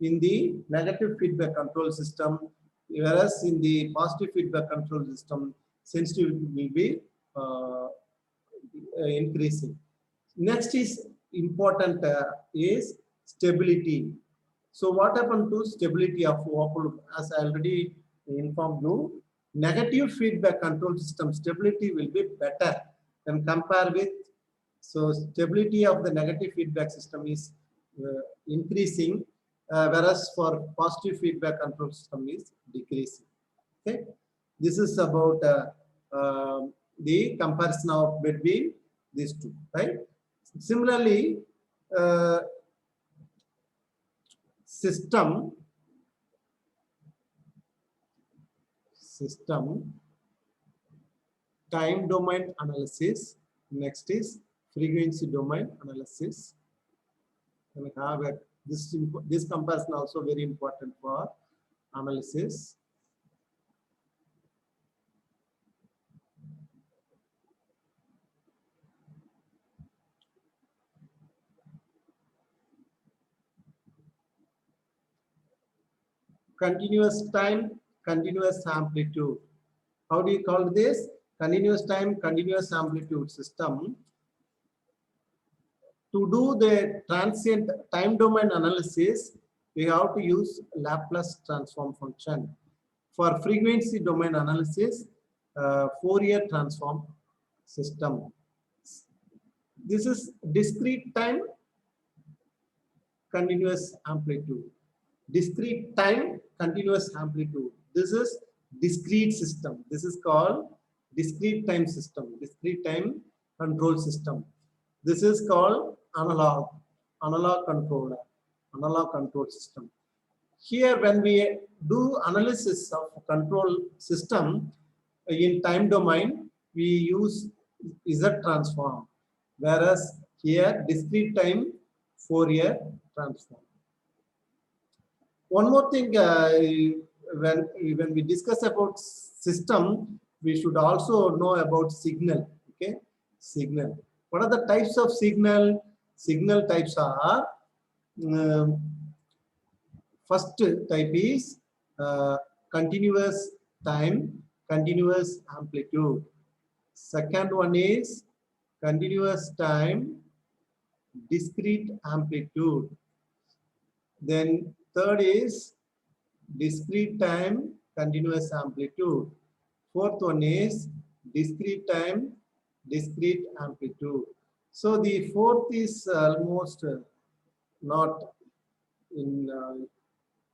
in the negative feedback control system, whereas in the positive feedback control system, sensitivity will be increasing. Next is important is stability. So what happened to stability of open loop? As I already informed you, negative feedback control system stability will be better than compare with. So stability of the negative feedback system is increasing, whereas for positive feedback control system is decreasing. Okay, this is about the comparison of between these two, right? Similarly, system time domain analysis. Next is frequency domain analysis. And we have this comparison also very important for analysis. Continuous time, continuous amplitude. How do you call this? Continuous time, continuous amplitude system. To do the transient time domain analysis, we have to use Laplace transform function. For frequency domain analysis, Fourier transform system. This is discrete time, continuous amplitude. Discrete time, continuous amplitude. This is discrete system. This is called discrete time system, discrete time control system. This is called analog controller, analog control system. Here, when we do analysis of control system in time domain, we use Z transform, whereas here discrete time Fourier transform. One more thing, when we discuss about system, we should also know about signal. Okay, signal. What are the types of signal? Signal types are first type is continuous time, continuous amplitude. Second one is continuous time, discrete amplitude. Then third is discrete time, continuous amplitude. Fourth one is discrete time, discrete amplitude. So the fourth is almost not in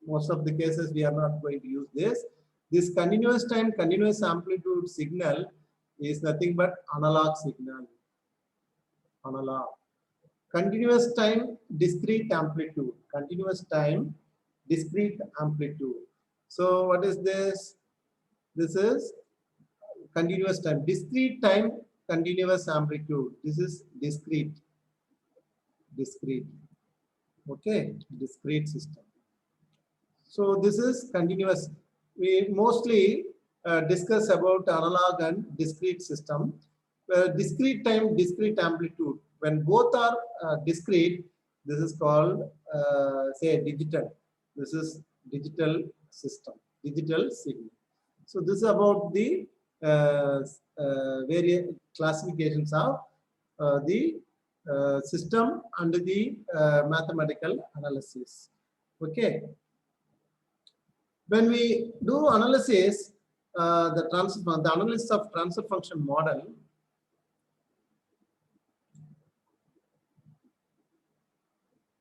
most of the cases we are not going to use this. This continuous time, continuous amplitude signal is nothing but analog signal. Analog. Continuous time, discrete amplitude. Continuous time, discrete amplitude. So what is this? This is continuous time. Discrete time, continuous amplitude. This is discrete. Discrete. Okay, discrete system. So this is continuous. We mostly discuss about analog and discrete system. Discrete time, discrete amplitude. When both are discrete, this is called say digital. This is digital system, digital signal. So this is about the various classifications of the system and the mathematical analysis. Okay. When we do analysis, the analysis of transfer function model,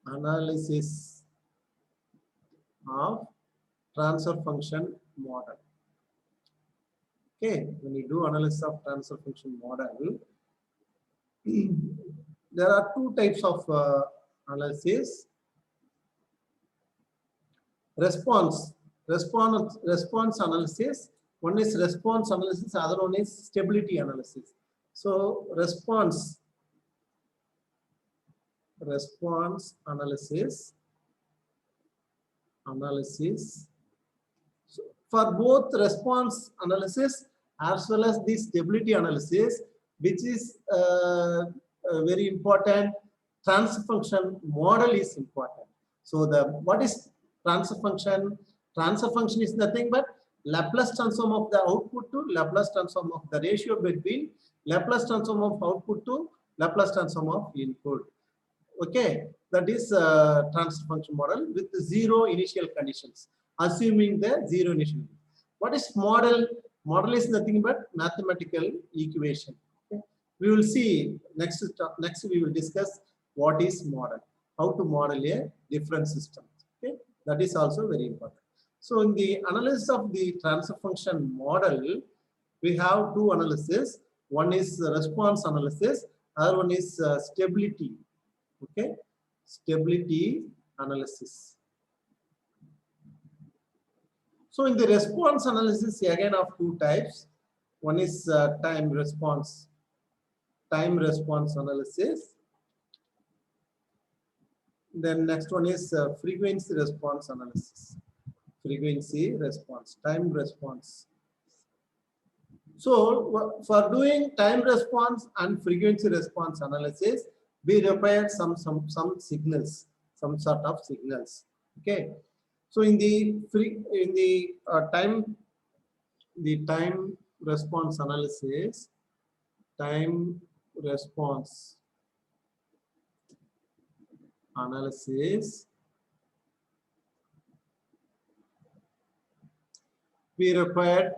analysis of transfer function model. Okay, when you do analysis of transfer function model, there are two types of analysis. Response analysis. One is response analysis, other one is stability analysis. So response analysis. So for both response analysis as well as the stability analysis, which is very important, transfer function model is important. So what is transfer function? Transfer function is nothing but Laplace transform of the output to Laplace transform of the ratio between Laplace transform of output to Laplace transform of input. Okay, that is transfer function model with zero initial conditions, assuming the zero initial. What is model? Model is nothing but mathematical equation. Okay? We will see next. Next, we will discuss what is model, how to model a different system. Okay, that is also very important. So, in the analysis of the transfer function model, we have two analysis. One is response analysis, other one is stability. Okay, stability analysis. So in the response analysis, again of two types. One is time response analysis. Then next one is frequency response analysis. Frequency response, time response. So for doing time response and frequency response analysis, we require some signals, some sort of signals. Okay. So in the time response analysis, we required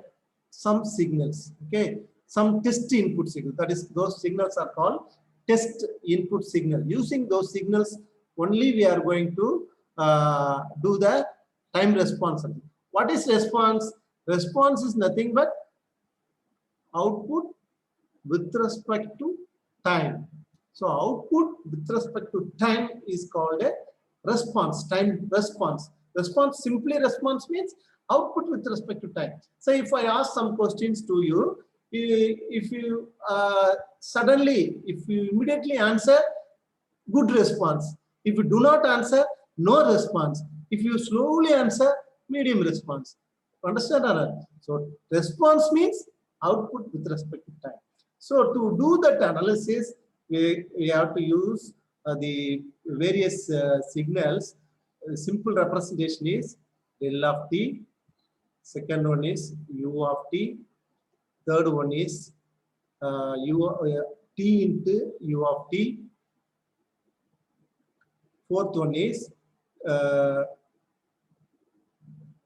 some signals. Okay, some test input signals. That is, those signals are called test input signal. Using those signals only, we are going to do the time response. What is response? Response is nothing but output with respect to time. So output with respect to time is called a response, time response. Response, simply response means output with respect to time. So if I ask some questions to you, if you immediately answer, good response. If you do not answer, no response. If you slowly answer, medium response. Understand or not? So response means output with respect to time. So to do that analysis, we have to use the various signals. Simple representation is L of t. Second one is U of t. Third one is t into U of t. Fourth one is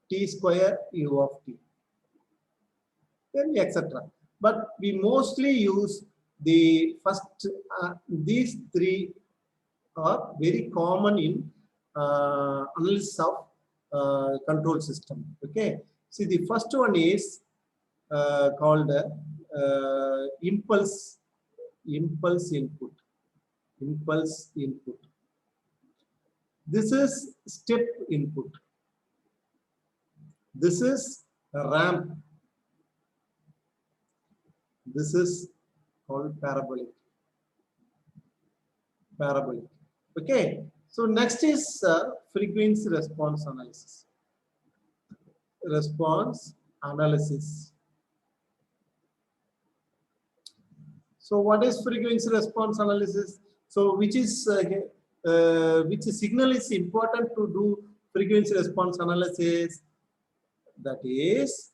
t square U of t. Then etc. But we mostly use the first, these three are very common in analysis of control system. Okay. See, the first one is called impulse input. This is step input. This is ramp. This is called parabolic. Okay. So next is frequency response analysis. So what is frequency response analysis? So which signal is important to do frequency response analysis? That is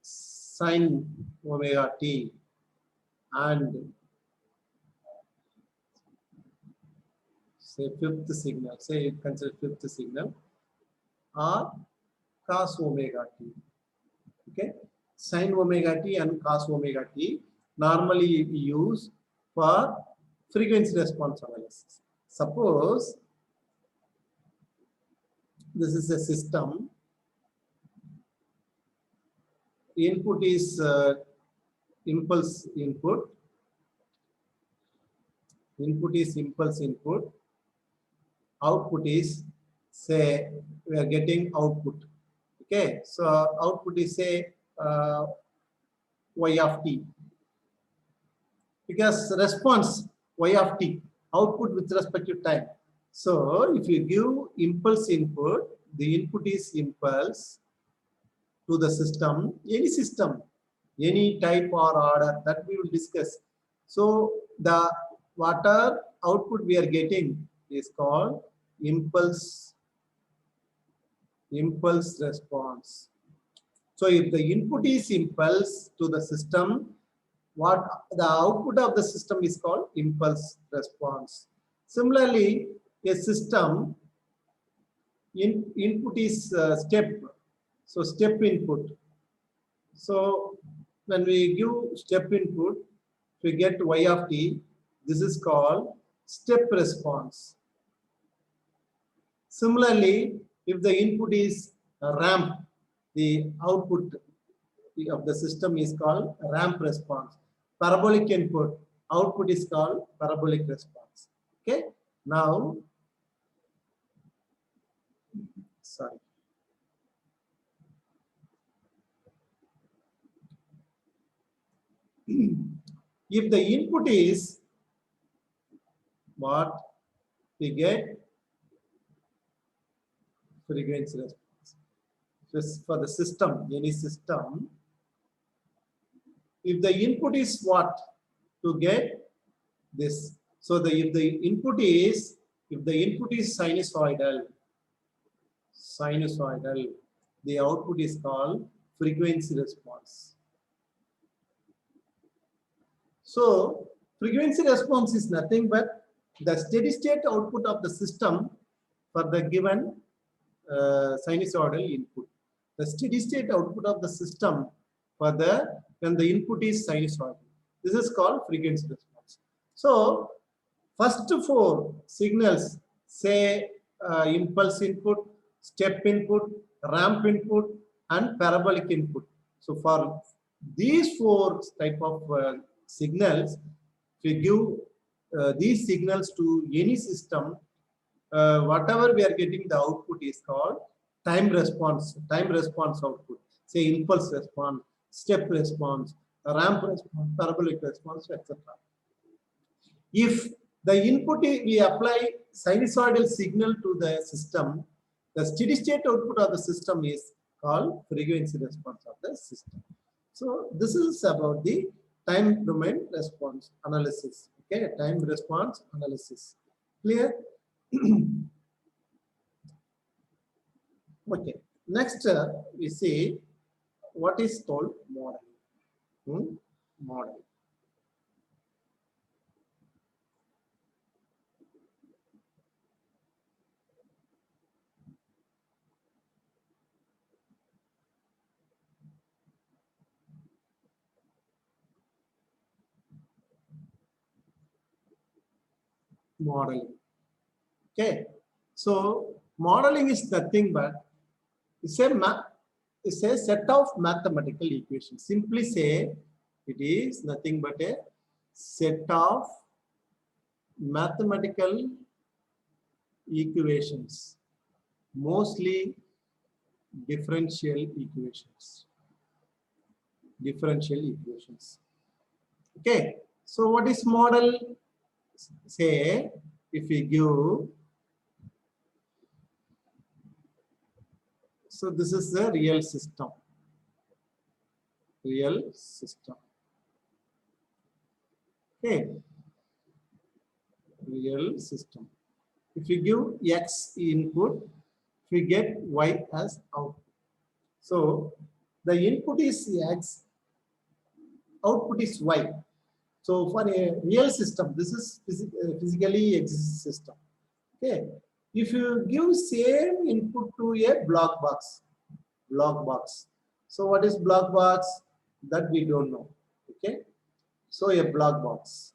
sine omega t and say fifth signal, say consider fifth signal, or cos omega t. Okay, sine omega t and cos omega t normally we use for frequency response analysis. Suppose this is a system. Input is impulse input. Input is impulse input. Output is, say, we are getting output. Okay, so output is, say, y of t. Because response y of t, output with respect to time. So if you give impulse input, the input is impulse to the system, any type or order, that we will discuss. So the whatever output we are getting is called impulse response. So if the input is impulse to the system, what the output of the system is called impulse response. Similarly, a system input is step. So step input. So when we give step input, we get y of t. This is called step response. Similarly, if the input is a ramp, the output of the system is called ramp response. Parabolic input, output is called parabolic response. Okay. Now, sorry. If the input is what we get frequency response. Just for the system, any system, if the input is what to get this. So if the input is sinusoidal, the output is called frequency response. So frequency response is nothing but the steady state output of the system for the given sinusoidal input. The steady state output of the system for when the input is sinusoidal. This is called frequency response. So first four signals, say impulse input, step input, ramp input, and parabolic input. So for these four type of signals, if we give these signals to any system, whatever we are getting, the output is called time response output. Say impulse response, step response, ramp response, parabolic response, etc. If the input we apply sinusoidal signal to the system, the steady state output of the system is called frequency response of the system. So this is about the time domain response analysis. Okay, time response analysis. Clear? Okay. Next, we see what is called modeling. Modeling. Modeling. Okay. So modeling is nothing but it's a set of mathematical equations. Simply say it is nothing but a set of mathematical equations, mostly differential equations. Differential equations. Okay. So what is model? Say if we give, so this is the real system. Real system. Okay. Real system. If we give X input, we get Y as output. So the input is X, output is Y. So for a real system, this is physically existing system. Okay. If you give same input to a block box. So what is block box? That we don't know. Okay. So a block box.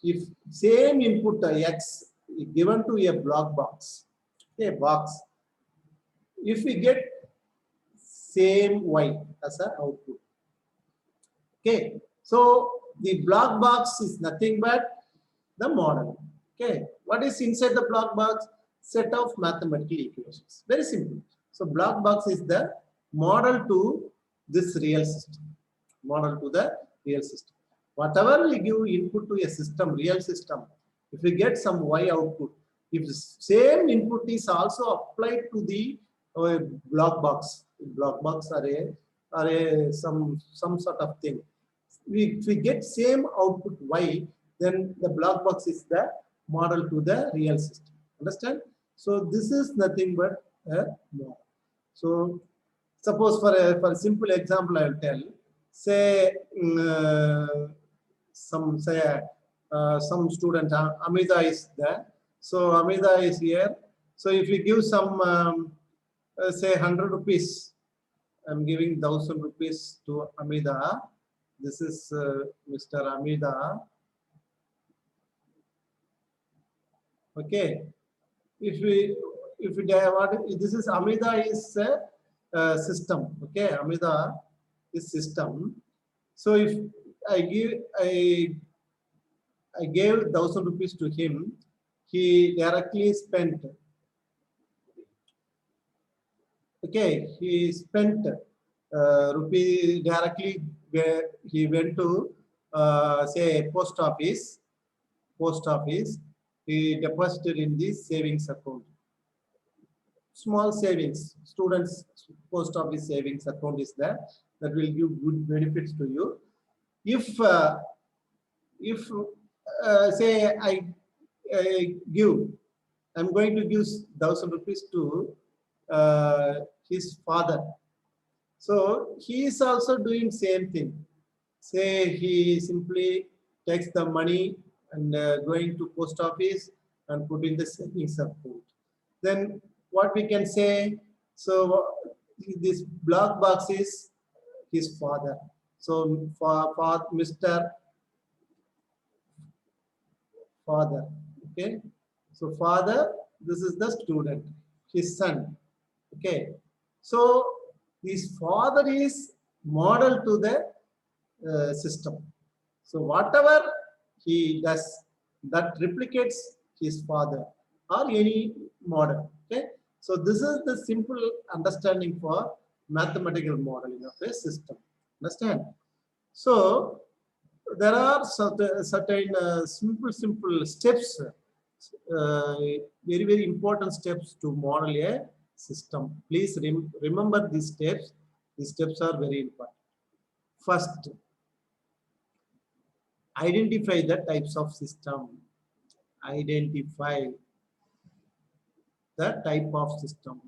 If same input X given to a block box, a box, if we get same Y as an output. Okay. So the block box is nothing but the model. Okay. What is inside the block box? Set of mathematical equations. Very simple. So block box is the model to this real system. Model to the real system. Whatever we give input to a system, real system, if we get some Y output, if the same input is also applied to the block box are some sort of thing. If we get same output Y, then the block box is the model to the real system. Understand? So this is nothing but a model. So suppose for a simple example, I will tell. say some student, Amida is there. So Amida is here. So if you give some say 100 rupees, I'm giving 1000 rupees to Amida. This is Mr. Amida. Okay. If we this is Amida is a system. Okay, Amida is system. So if I gave 1000 rupees to him, he directly spent. Okay, he spent rupee directly where he went to say post office. He deposited in the savings account. Small savings, students post office savings account is there, that will give good benefits to you. If say I'm going to give 1000 rupees to his father. So he is also doing same thing. Say he simply takes the money and going to post office and put in the savings account. Then what we can say, so this black box is his father. So for Mr. Father, okay. So father, this is the student, his son, okay. So his father is model to the system. So whatever he does, that replicates his father or any model. Okay. So this is the simple understanding for mathematical modeling of a system. Understand? So there are certain simple steps, very important steps to model a system. Please remember these steps. These steps are very important. First, identify the types of system. Identify the type of system.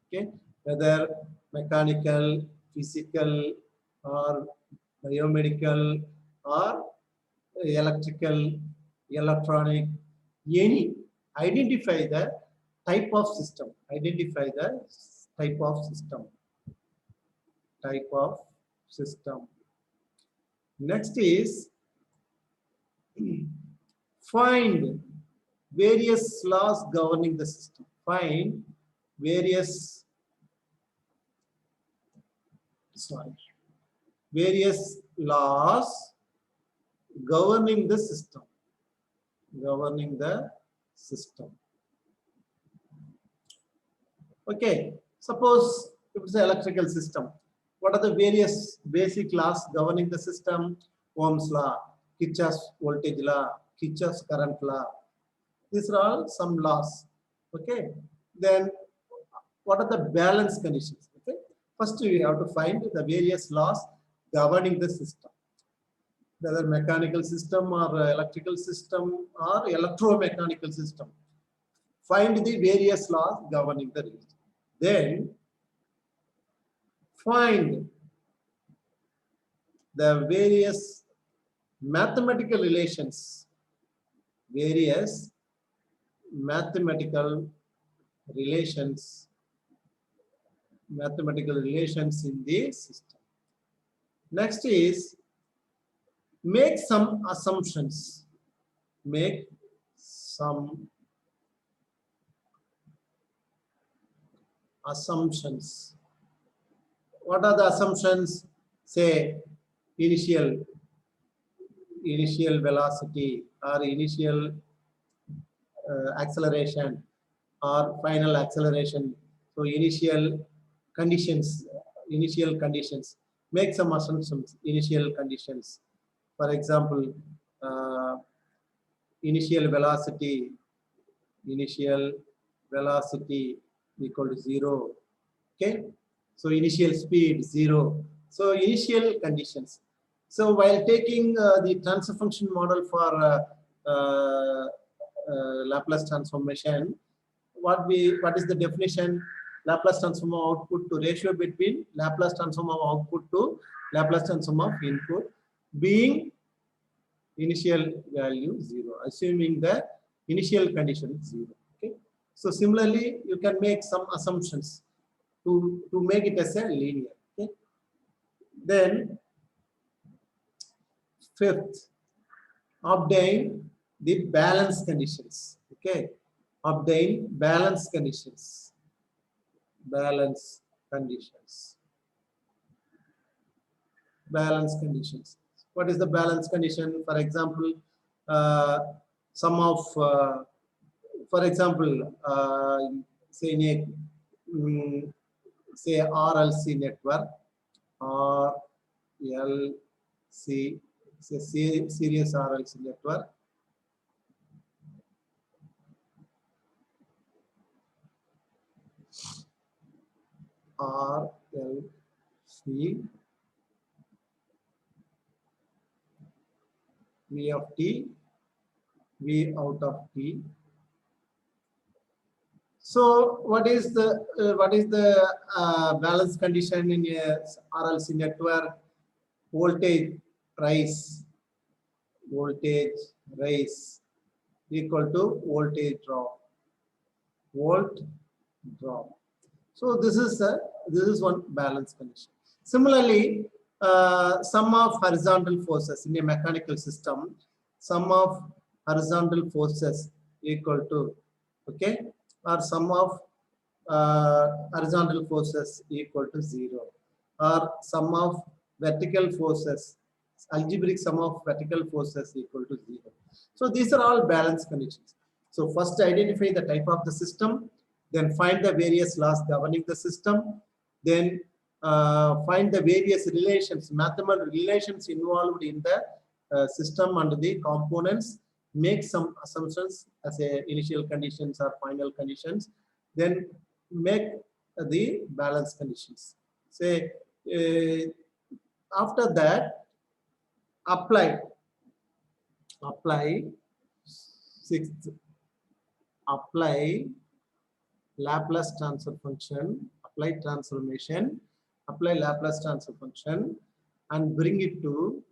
Okay, whether mechanical, physical, or biomedical, or electrical, electronic, any. Identify the type of system. Identify the type of system. Type of system. Next is find various laws governing the system. Find various laws governing the system. Governing the system. Okay. Suppose if it's an electrical system, what are the various basic laws governing the system? Ohm's law, Kirchhoff's voltage law, Kirchhoff's current law. These are all some laws. Okay. Then what are the balance conditions? Okay. First, we have to find the various laws governing the system, whether mechanical system or electrical system or electromechanical system. Find the various laws governing the system. Then find the various mathematical relations. Various mathematical relations in the system. Next is make some assumptions. Make some assumptions. What are the assumptions? Say initial velocity or initial acceleration or final acceleration. So initial conditions. Make some assumptions. Initial conditions. For example, initial velocity equal to 0. Okay. So initial speed 0. So initial conditions. So while taking the transfer function model for Laplace transformation, what is the definition? Laplace transform of output to ratio between Laplace transform of output to Laplace transform of input being initial value 0, assuming the initial condition is 0. Okay. So similarly, you can make some assumptions to make it as a linear. Okay. Then fifth, obtain the balance conditions. Okay. Obtain balance conditions. Balance conditions. Balance conditions. What is the balance condition? For example, some of, for example, say in a, say RLC network, RLC, say series RLC network. RLC V of t, V out of t. So what is the balance condition in a RLC network? Voltage rise equal to voltage drop. Volt drop. So this is one balance condition. Similarly, sum of horizontal forces in a mechanical system, sum of horizontal forces equal to, okay, or sum of horizontal forces equal to 0, or sum of vertical forces, algebraic sum of vertical forces equal to 0. So these are all balance conditions. So first identify the type of the system, then find the various laws governing the system, then find the various relations, mathematical relations involved in the system and the components, make some assumptions as a initial conditions or final conditions, then make the balance conditions. Say after that, apply sixth, apply Laplace transfer function, apply transformation, apply Laplace transfer function, and bring it to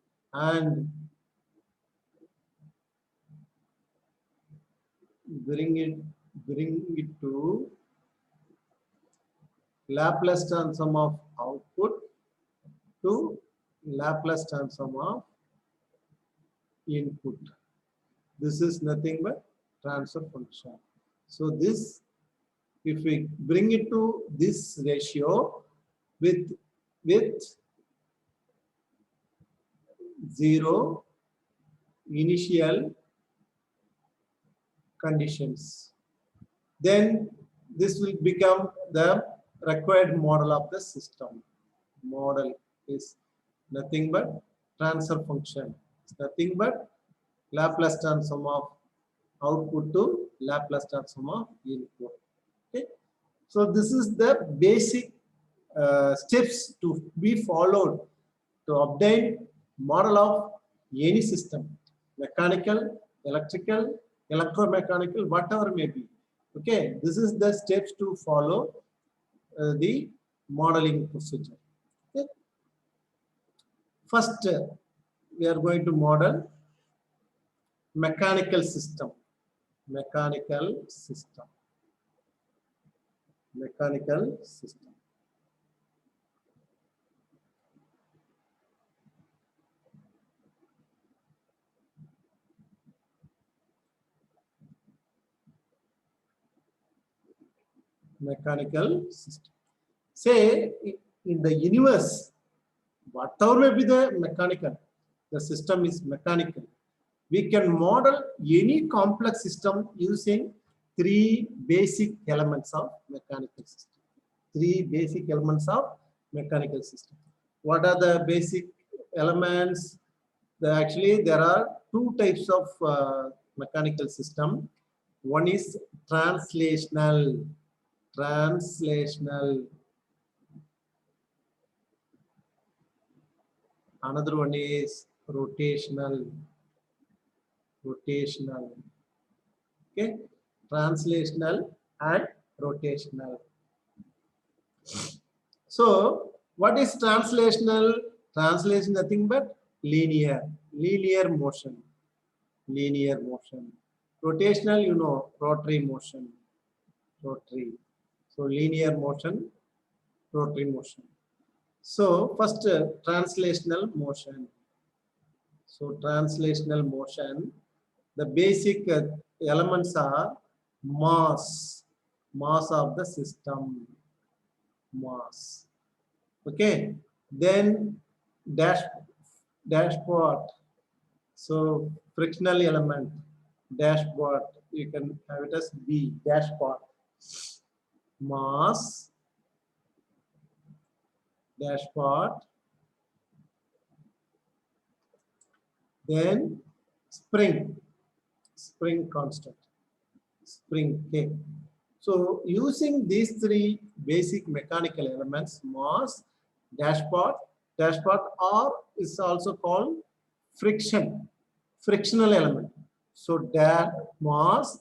Laplace transform of output to Laplace transform of input. This is nothing but transfer function. So this, if we bring it to this ratio with 0 initial conditions, then this will become the required model of the system. Model is nothing but transfer function. It's nothing but Laplace transform of output to Laplace transform of input. Okay. So this is the basic steps to be followed to obtain model of any system, mechanical, electrical, electromechanical, whatever may be. Okay, this is the steps to follow the modeling procedure. Okay. First, we are going to model mechanical system. Mechanical system. Mechanical system. Mechanical system. Say in the universe, whatever may be the mechanical, the system is mechanical. We can model any complex system using 3 basic elements of mechanical system. 3 basic elements of mechanical system. What are the basic elements? Actually, there are 2 types of mechanical system. One is translational. Another one is rotational. Okay, translational and rotational. So what is translational? Translation nothing but linear motion, linear motion. Rotational, you know, rotary motion, rotary. So linear motion, rotary motion. So first translational motion. So translational motion, the basic elements are mass, mass of the system, mass. Okay, then dashboard. So frictional element, dashboard. You can have it as B, dashboard. Mass, dashboard. Then spring, spring constant, spring K. So using these three basic mechanical elements, mass, dashboard, or is also called friction, frictional element. So mass,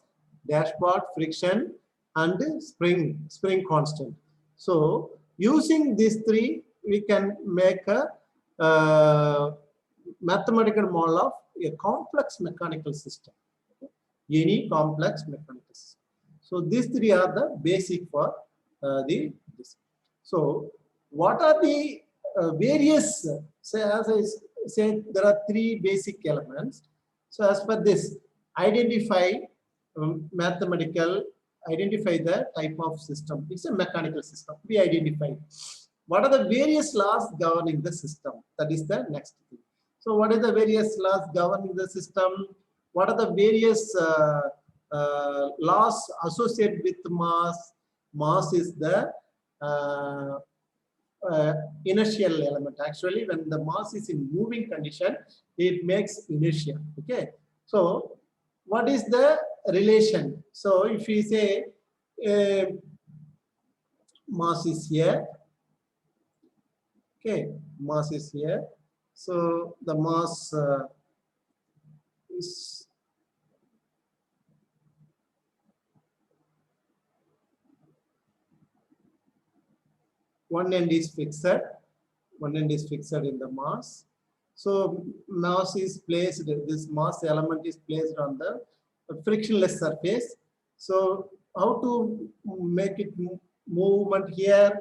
dashboard, friction, and spring constant. So using these three, we can make a mathematical model of a complex mechanical system. Any complex mechanical system. So these three are the basic for this. So what are the various, say as I said, there are three basic elements. So as per this, identify identify the type of system. It's a mechanical system. We identify. What are the various laws governing the system? That is the next thing. So what are the various laws governing the system? What are the various laws associated with mass? Mass is the inertial element. Actually, when the mass is in moving condition, it makes inertia. Okay. So what is the relation? So if we say mass is here, okay, mass is here. So the mass is one end is fixed, in the mass. So mass is placed, this mass element is placed on the frictionless surface. So how to make it movement here?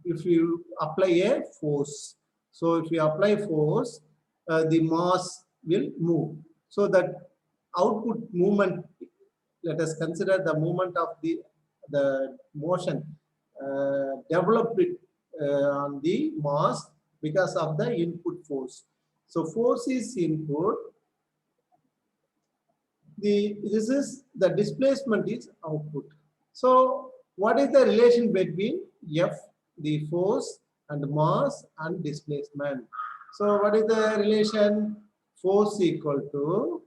If you apply a force. So if you apply force, the mass will move. So that output movement, let us consider the movement of the motion developed on the mass because of the input force. So force is input. This is the displacement is output. So what is the relation between F, the force, and mass and displacement? So what is the relation? Force equal to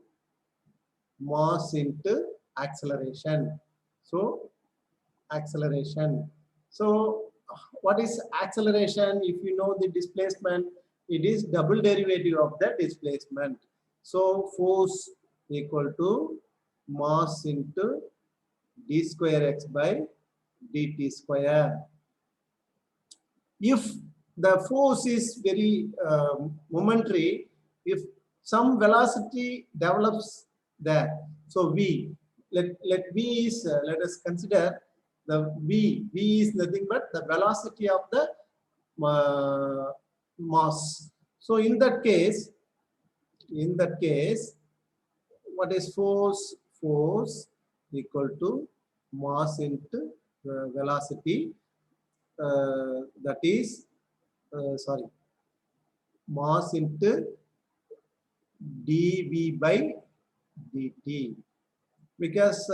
mass into acceleration. So acceleration. So what is acceleration? If you know the displacement, it is double derivative of the displacement. So force equal to mass into d square x by dt square. If the force is very momentary, if some velocity develops there, so v, let v is let us consider the v is nothing but the velocity of the mass. So in that case, what is force? Force equal to mass into velocity, that is sorry, mass into dv by dt, because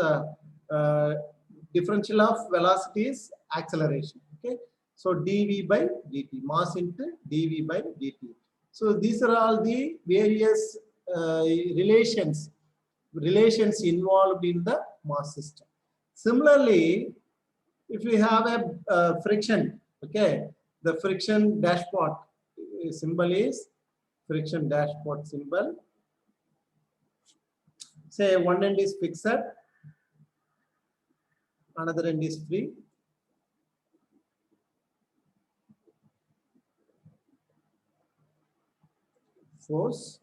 differential of velocity is acceleration. Okay, so dv by dt, mass into dv by dt. So these are all the various relations involved in the mass system. Similarly, if we have a friction, okay, the friction dashpot symbol is friction dashpot symbol. Say one end is fixed, another end is free. force.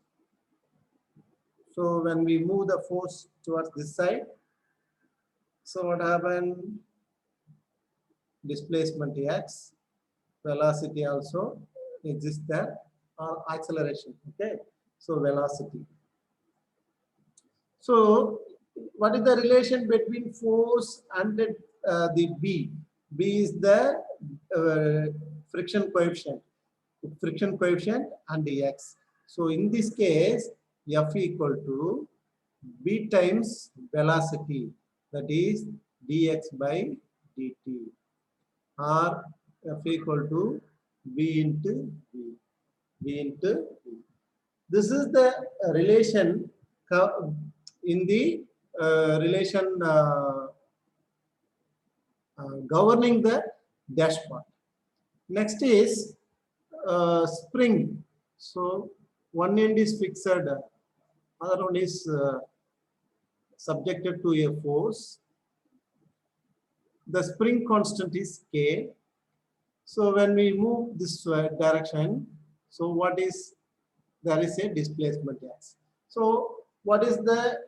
So when we move the force towards this side, so what happened? Displacement x, velocity also exists there, or acceleration. Okay, so velocity. So what is the relation between force and the B? B is the friction coefficient and the x. So in this case, F equal to B times velocity, that is dx by dt, or F equal to B into B. This is the relation in the relation governing the dashpot. Next is spring. So one end is fixed, other one is subjected to a force. The spring constant is K. So when we move this direction, so what is, there is a displacement x. So what is the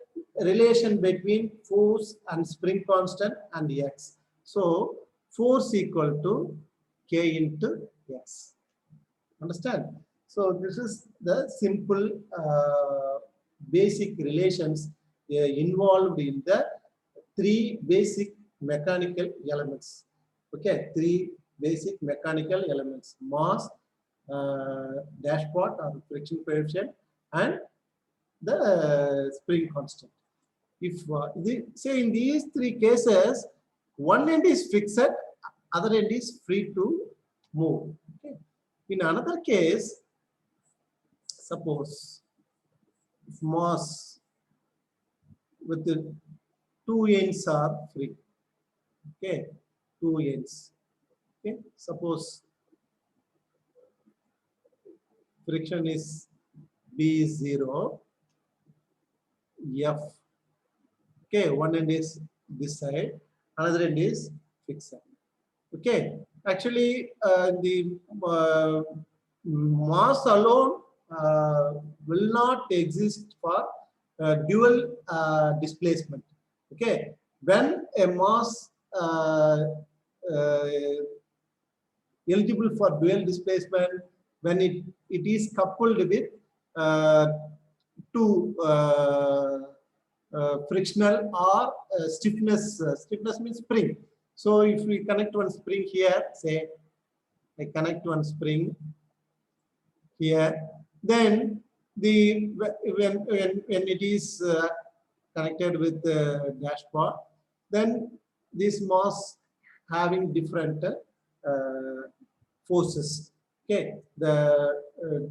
relation between force and spring constant and x? So force equal to K into x. Understand? So this is the simple basic relations involved in the three basic mechanical elements. Okay, three basic mechanical elements: mass, dashpot or friction coefficient, and the spring constant. If say in these three cases, one end is fixed, other end is free to move. Okay. In another case, suppose if mass with the two ends are free. Okay, two ends. Okay, suppose friction is B is 0, F. Okay, one end is this side, another end is fixed. Okay, actually the mass alone will not exist for dual displacement. Okay, when a mass eligible for dual displacement, when it is coupled with two frictional or stiffness. Stiffness means spring. So if we connect one spring here, say I connect one spring here, then the when it is connected with the dashboard, then this mass having different forces. Okay, the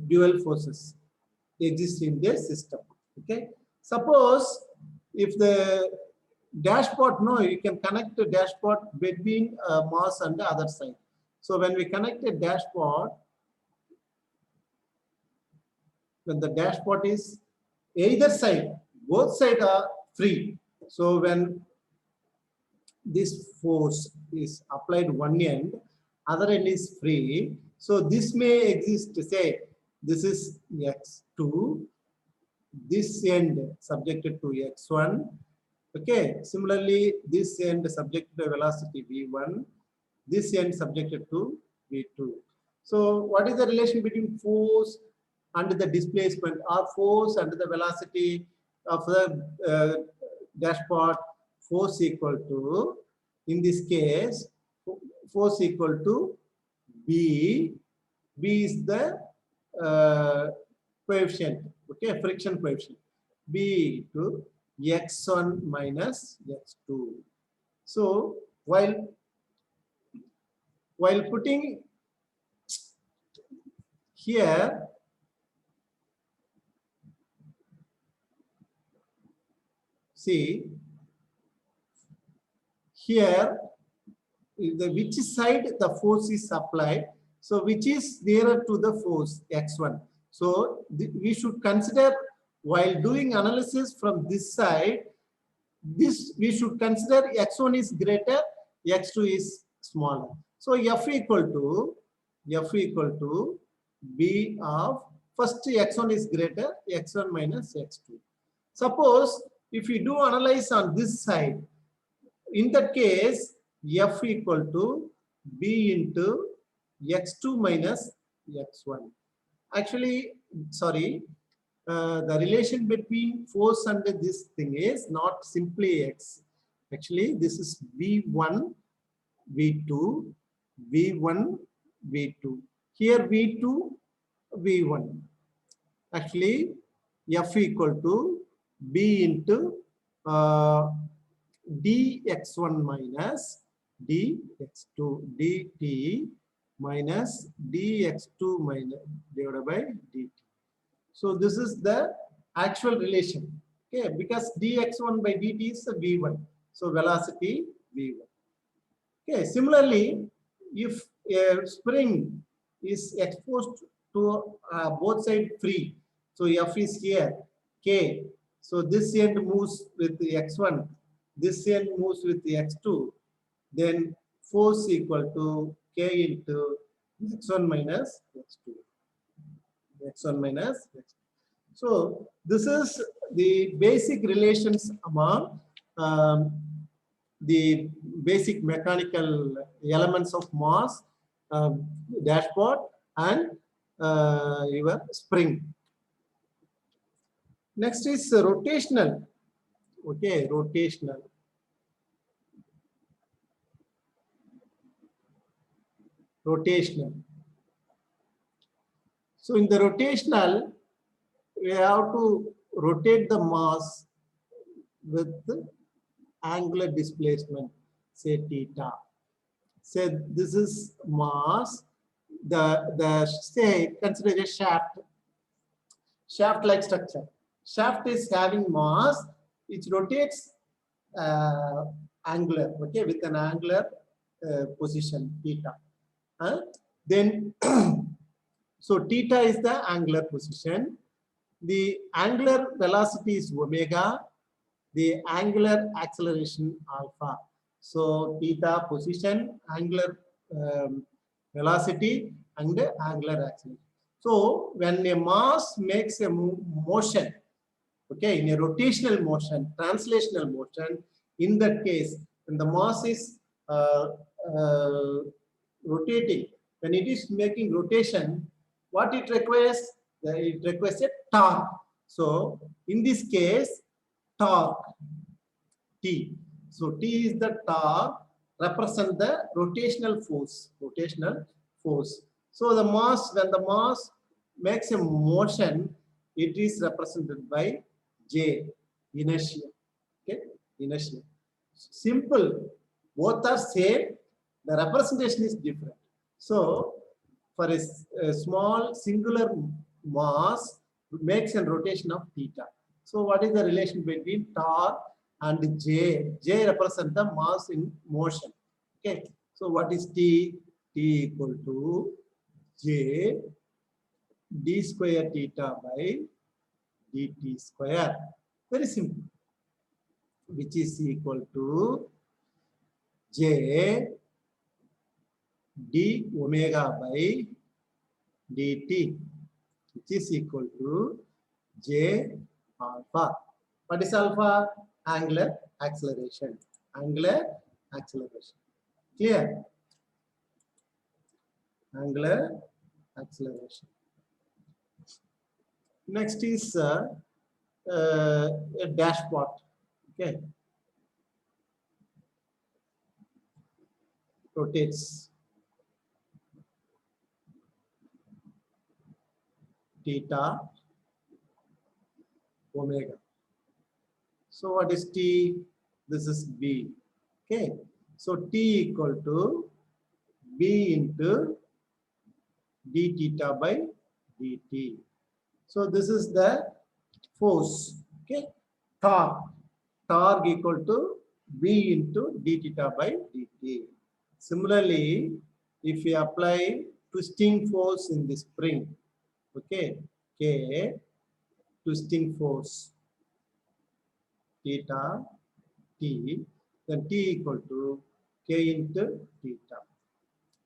dual forces exist in the system. Okay, suppose if the dashboard, no, you can connect the dashboard between mass and the other side. So when we connect a dashboard, when the dashboard is either side, both sides are free. So when this force is applied one end, other end is free. So this may exist, say this is x2, this end subjected to x1. Okay, similarly this end subjected to velocity v1, this end subjected to v2. So what is the relation between force and the displacement, or force and the velocity of the dashpot? Force equal to, in this case, force equal to B. B is the coefficient, okay, friction coefficient. B to x1 minus x2. So while putting here, see here which side the force is applied, so which is nearer to the force x1. So we should consider, while doing analysis from this side, this we should consider x1 is greater, x2 is smaller. So F equal to B of first x1 is greater, x1 minus x2. Suppose if you do analyze on this side, in that case, f equal to b into x2 minus x1. Actually, sorry, the relation between force and this thing is not simply x. Actually, this is v1, v2, v1, v2. Here v2, v1. Actually, f equal to b into dx1 minus dx2 dt minus dx2 minus divided by dt. So this is the actual relation. Okay, because dx1 by dt is v1. So velocity v1. Okay, similarly, if a spring is exposed to both sides free, so F is here, K. So this end moves with the x1, this end moves with the x2, then force equal to K into x1 minus x2. x1 minus x2. So this is the basic relations among the basic mechanical elements of mass, dashpot, and your spring. Next is rotational. Okay, rotational. Rotational. So in the rotational, we have to rotate the mass with angular displacement, say theta. Say this is mass. Say consider a shaft-like structure. Shaft is having mass, which rotates angular, okay, with an angular position theta. Then so theta is the angular position. The angular velocity is omega. The angular acceleration alpha. So theta position, angular velocity, and angular acceleration. So when a mass makes a motion, okay, in a rotational motion, translational motion, in that case, when the mass is rotating, when it is making rotation, what it requires? It requires a torque. So in this case, torque T. So T is the torque, represent the rotational force. Rotational force. So the mass, when the mass makes a motion, it is represented by J, inertia. Okay, inertia. Simple. Both are same. The representation is different. So for a small singular mass, makes a rotation of theta. So what is the relation between torque and J? J represents the mass in motion. Okay. So what is T? T equal to J d square theta by dt square. Very simple. Which is equal to J d omega by dt, which is equal to J alpha. What is alpha? Angular acceleration. Angular acceleration. Clear? Angular acceleration. Next is a dashpot. Okay. Rotates theta omega. So what is T? This is B. Okay. So T equal to B into d theta by dt. So this is the force. Okay. Torque. Torque equal to B into d theta by dt. Similarly, if we apply twisting force in the spring, okay, K, twisting force theta T, then T equal to K into theta.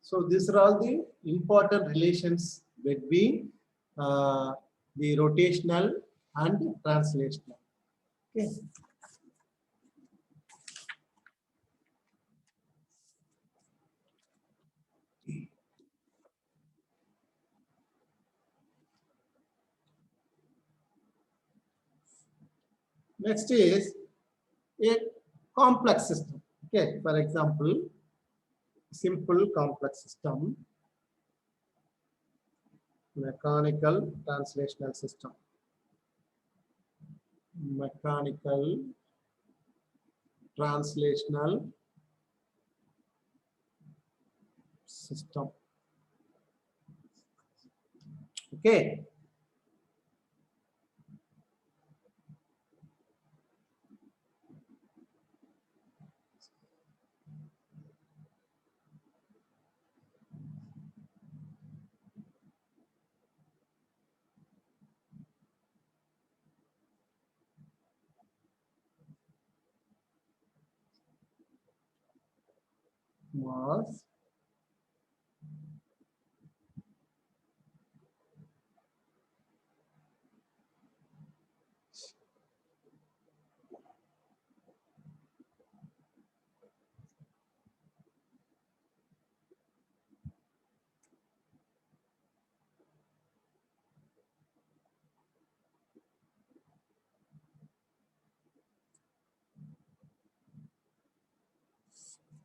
So these are all the important relations between the rotational and translational. Okay. Next is a complex system. Okay, for example, simple complex system, mechanical translational system, mechanical translational system. Okay. Mass,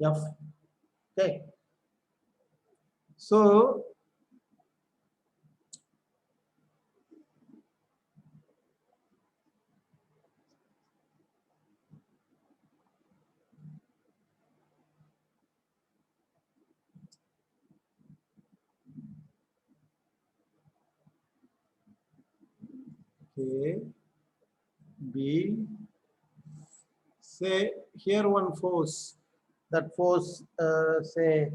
F. Okay. So A, B, say here one force, that force say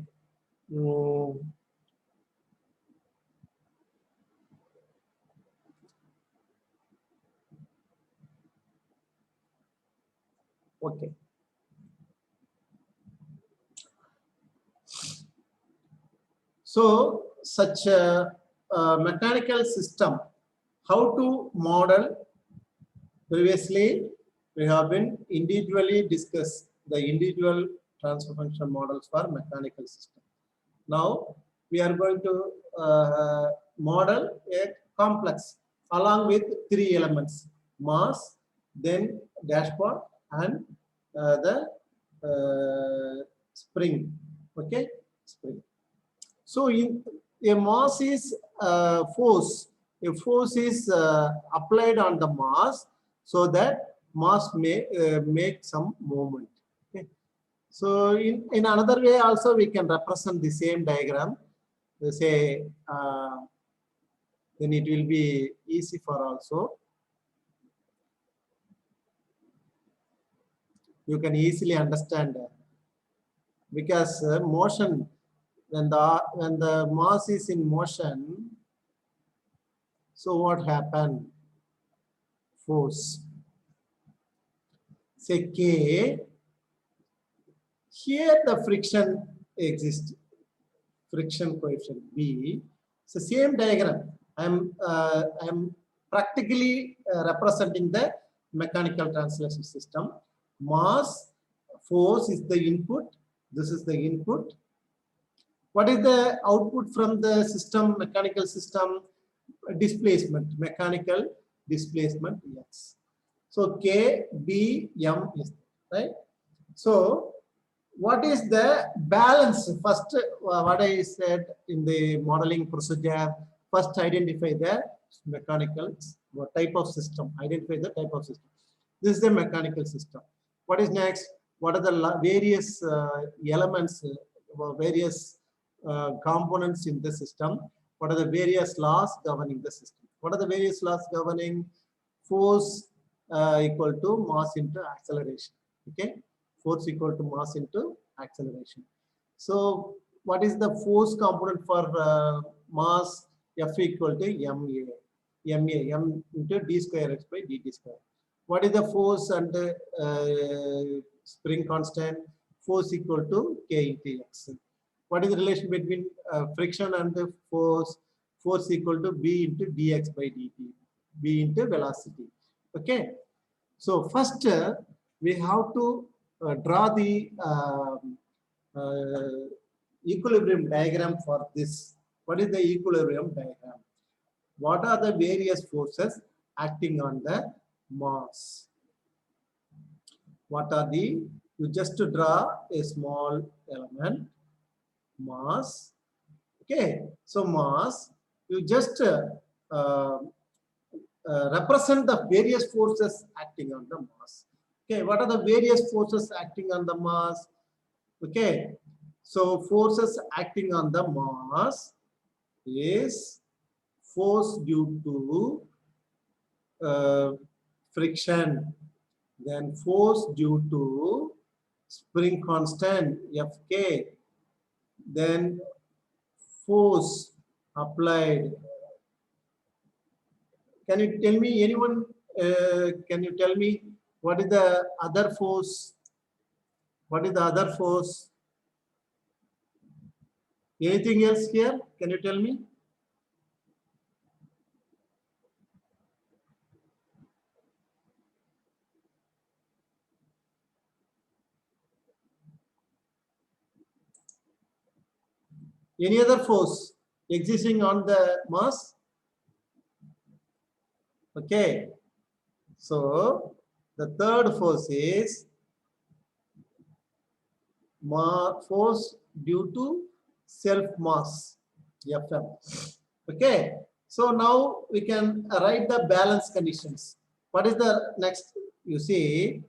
okay. So such a mechanical system, how to model? Previously, we have been individually discussed the individual transfer function models for mechanical system. Now we are going to model a complex along with three elements: mass, then dashpot, and the spring. Okay, spring. So in a mass is force. A force is applied on the mass so that mass may make some movement. Okay. So in another way also we can represent the same diagram. Say then it will be easy for also. You can easily understand because motion, when the mass is in motion, so what happened? Force. Say K. Here the friction exists. Friction coefficient B. It's the same diagram. I'm practically representing the mechanical translation system. Mass, force is the input. This is the input. What is the output from the system, mechanical system? Displacement, mechanical displacement, yes. So K, B, M is right. So what is the balance? First, what I said in the modeling procedure, first identify the mechanical type of system. Identify the type of system. This is the mechanical system. What is next? What are the various elements, various components in the system? What are the various laws governing the system? What are the various laws governing? Force equal to mass into acceleration. Okay, force equal to mass into acceleration. So what is the force component for mass? F equal to M into d square x by dt square. What is the force and spring constant? Force equal to K into x. What is the relation between friction and the force? force equal to B into dx by dt, B into velocity. Okay. So first we have to draw the equilibrium diagram for this. What is the equilibrium diagram? What are the various forces acting on the mass? What are the, you just draw a small element, mass. Okay, so mass, you just represent the various forces acting on the mass. Okay, what are the various forces acting on the mass? Okay, so forces acting on the mass is force due to friction, then force due to spring constant Fk, then force applied. Can you tell me, anyone, can you tell me what is the other force? What is the other force? Anything else here? Can you tell me? Any other force existing on the mass? Okay. So the third force is force due to self mass, Fm. Okay. So now we can write the balance conditions. What is the next? You see,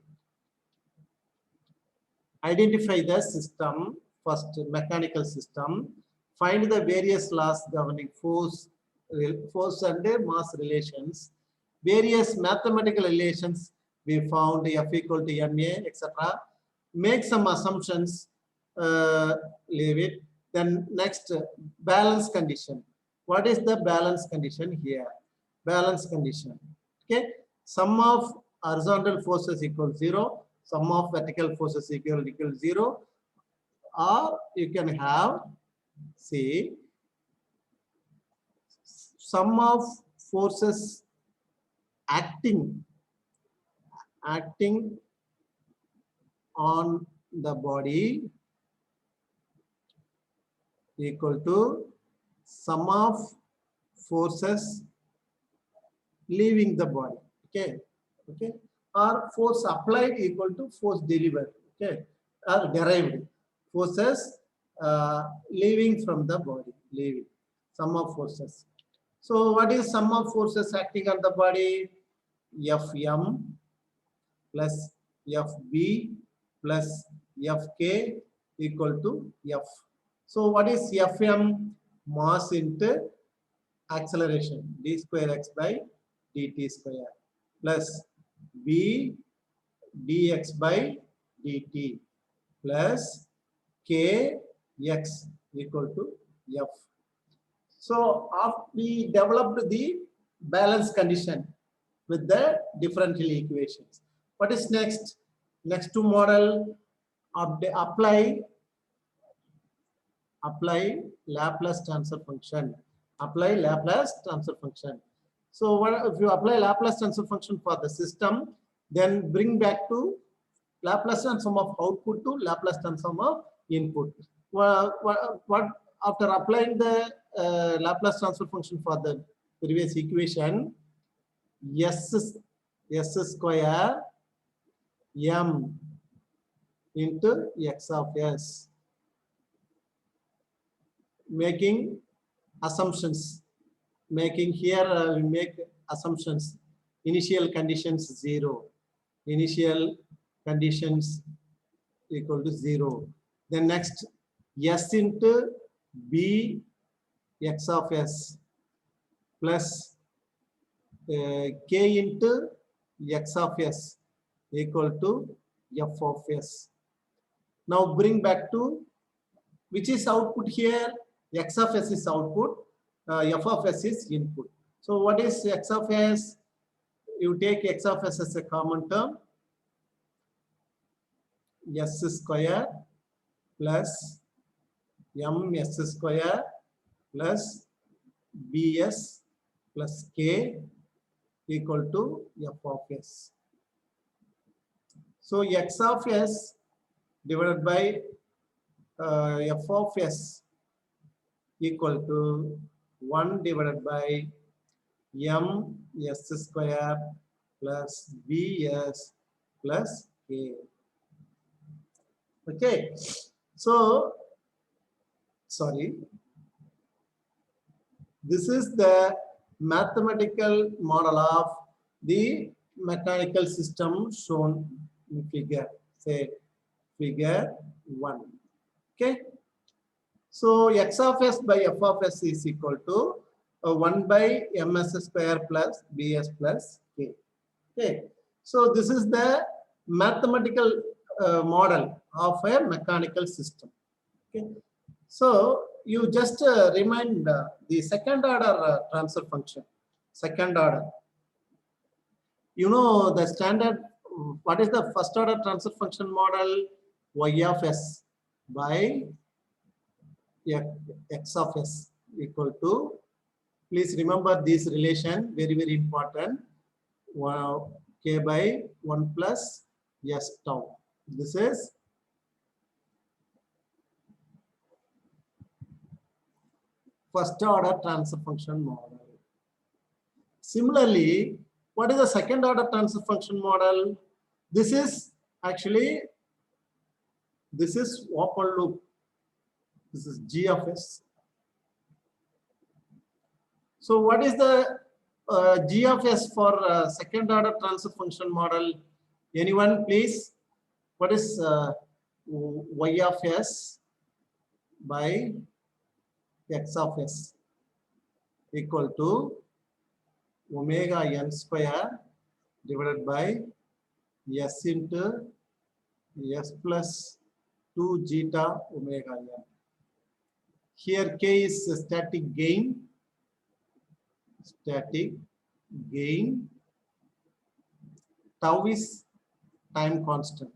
identify the system, first mechanical system, find the various laws governing force and mass relations, various mathematical relations we found, F equal to ma, etc. Make some assumptions, leave it. Then next, balance condition. What is the balance condition here? Balance condition. Okay, sum of horizontal forces equals 0, sum of vertical forces equal 0, or you can have, say, sum of forces acting on the body equal to sum of forces leaving the body. Okay, okay, or force applied equal to force delivered. Okay, or derived forces leaving from the body, leaving, sum of forces. So what is sum of forces acting on the body? Fm plus Fb plus Fk equal to F. So what is Fm? Mass into acceleration, d square x by dt square, plus b dx by dt, plus k x equal to F. So after we developed the balance condition with the differential equations. What is next? Next to model, apply Laplace transfer function. Apply Laplace transfer function. So what if you apply Laplace transfer function for the system, then bring back to Laplace transform of output to Laplace transform of input. What after applying the Laplace transfer function for the previous equation, s square m into x of s, making assumptions, making here we make assumptions, initial conditions 0, initial conditions equal to 0. Then next, s into b x of s plus k into x of s equal to f of s. Now bring back to, which is output here? X of s is output, f of s is input. So what is x of s? You take x of s as a common term, s square plus m s square plus Bs plus K equal to f of s. So x of s divided by f of s equal to 1 divided by m s square plus bs plus k. Okay, so sorry, this is the mathematical model of the mechanical system shown in figure, say figure 1. Okay, so x of s by f of s is equal to 1 by ms square plus bs plus k. Okay, so this is the mathematical model of a mechanical system. Okay, so you just remind the second order transfer function. Second order, you know the standard. What is the first order transfer function model? Y of s by x of s equal to. Please remember this relation, very, very important. K by 1 plus s tau. This is first order transfer function model. Similarly, what is the second order transfer function model? This is actually, this is open loop. This is G of s. So what is the G of s for second order transfer function model? Anyone, please? What is y of s by x of s equal to omega n square divided by s into s plus 2 zeta omega n. Here k is static gain. Static gain. Tau is time constant.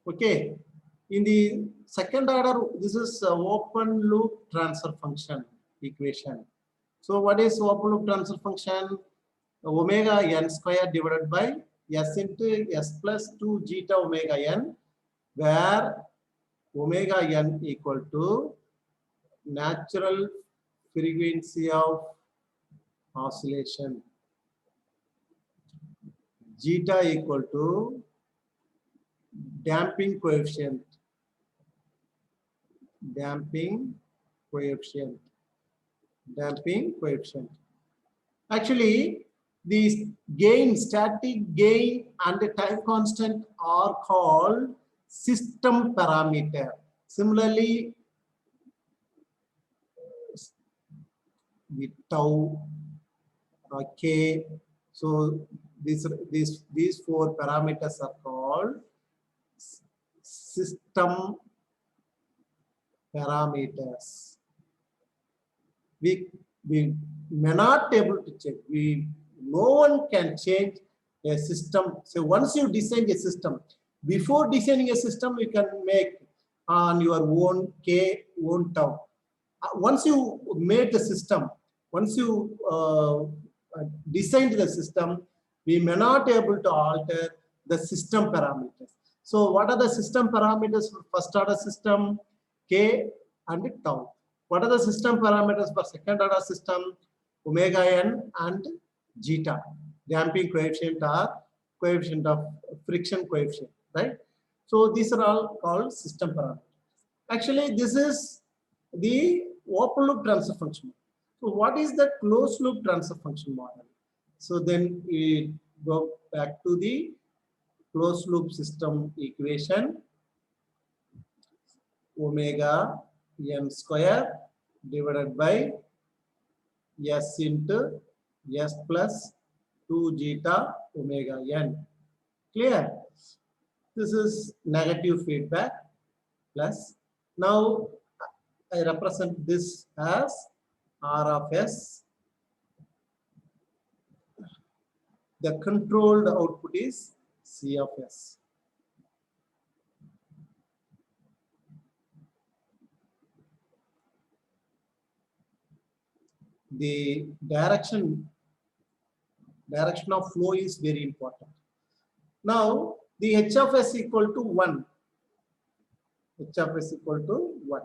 Okay. In the second order, this is open loop transfer function equation. So what is open loop transfer function? Omega n square divided by s into s plus 2 zeta omega n, where omega n equal to natural frequency of oscillation, zeta equal to damping coefficient, damping coefficient. Actually, these gain, static gain and the time constant are called system parameter. Similarly, the tau, k, so these four parameters are called system parameters. We may not able to check. No one can change a system. So once you design a system, before designing a system, you can make on your own k, own tau. Once you made the system, once you designed the system, we may not able to alter the system parameters. So what are the system parameters for first order system? K and tau. What are the system parameters for second order system? Omega n and zeta. Damping coefficient or coefficient of friction coefficient, right? So these are all called system parameters. Actually, this is the open loop transfer function. So what is the closed loop transfer function model? So then we go back to the closed loop system equation. Omega n square divided by s into s plus 2 zeta omega n. Clear? This is negative feedback plus. Now I represent this as R of s. The controlled output is C of s. the direction of flow is very important. Now the H of S equal to 1. H of S equal to 1.